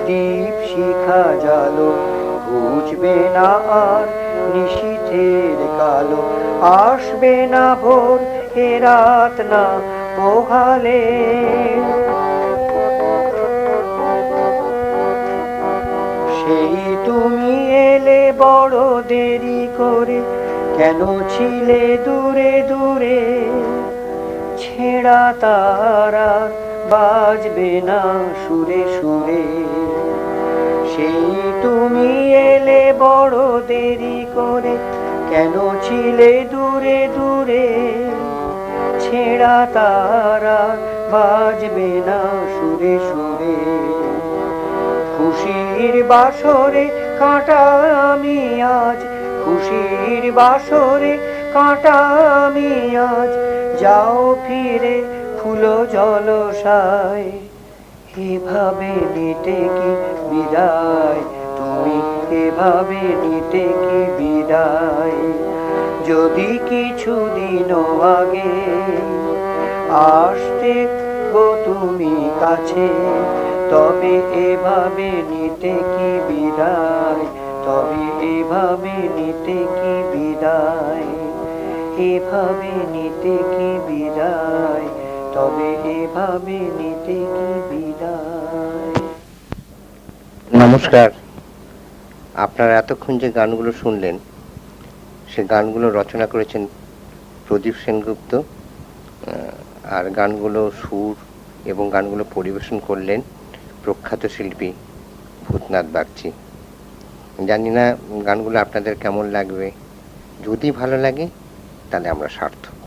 দীপ শিখা জালো, বুঝবে না আর নিশীথের কালো। আসবে না ভোর, এ রাত না পোহালে। সেই তুমি এলে বড় দেরি করে, কেন ছিলে দূরে দূরে। ছেঁড়া তারা বাজবে না সুরে সুরে। সেই তুমি এলে বড় দেরি করে, কেন ছিলে দূরে দূরে। ছেঁড়া তারা বাজবে না সুরে সুরে। খুশির বাসরে কাঁটা আমি আজ, খুশির বাসরে কাঁটা আমি আজ। যাও ফিরে ফুলো জলসায়, এভাবে নিতে কি বিদায়, তুমি এভাবে নিতে কি বিদায়। যদি কিছুদিন আগে আসতে গো তুমি কাছে, তবে এভাবে নিতে কি বিদায়, তবে এভাবে নিতে কি বিদায়। এভাবে নিতে কি বিদায়, তবে এভাবে নিতে কি বিদায়। নমস্কার। আপনারা এতক্ষণ যে গানগুলো শুনলেন, সে গানগুলো রচনা করেছেন প্রদীপ সেনগুপ্ত, আর গানগুলো সুর এবং গানগুলো পরিবেশন করলেন প্রখ্যাত শিল্পী ভূতনাথ বাগচি। জানি না গানগুলো আপনাদের কেমন লাগবে। যদি ভালো লাগে তাহলে আমরা সার্থক।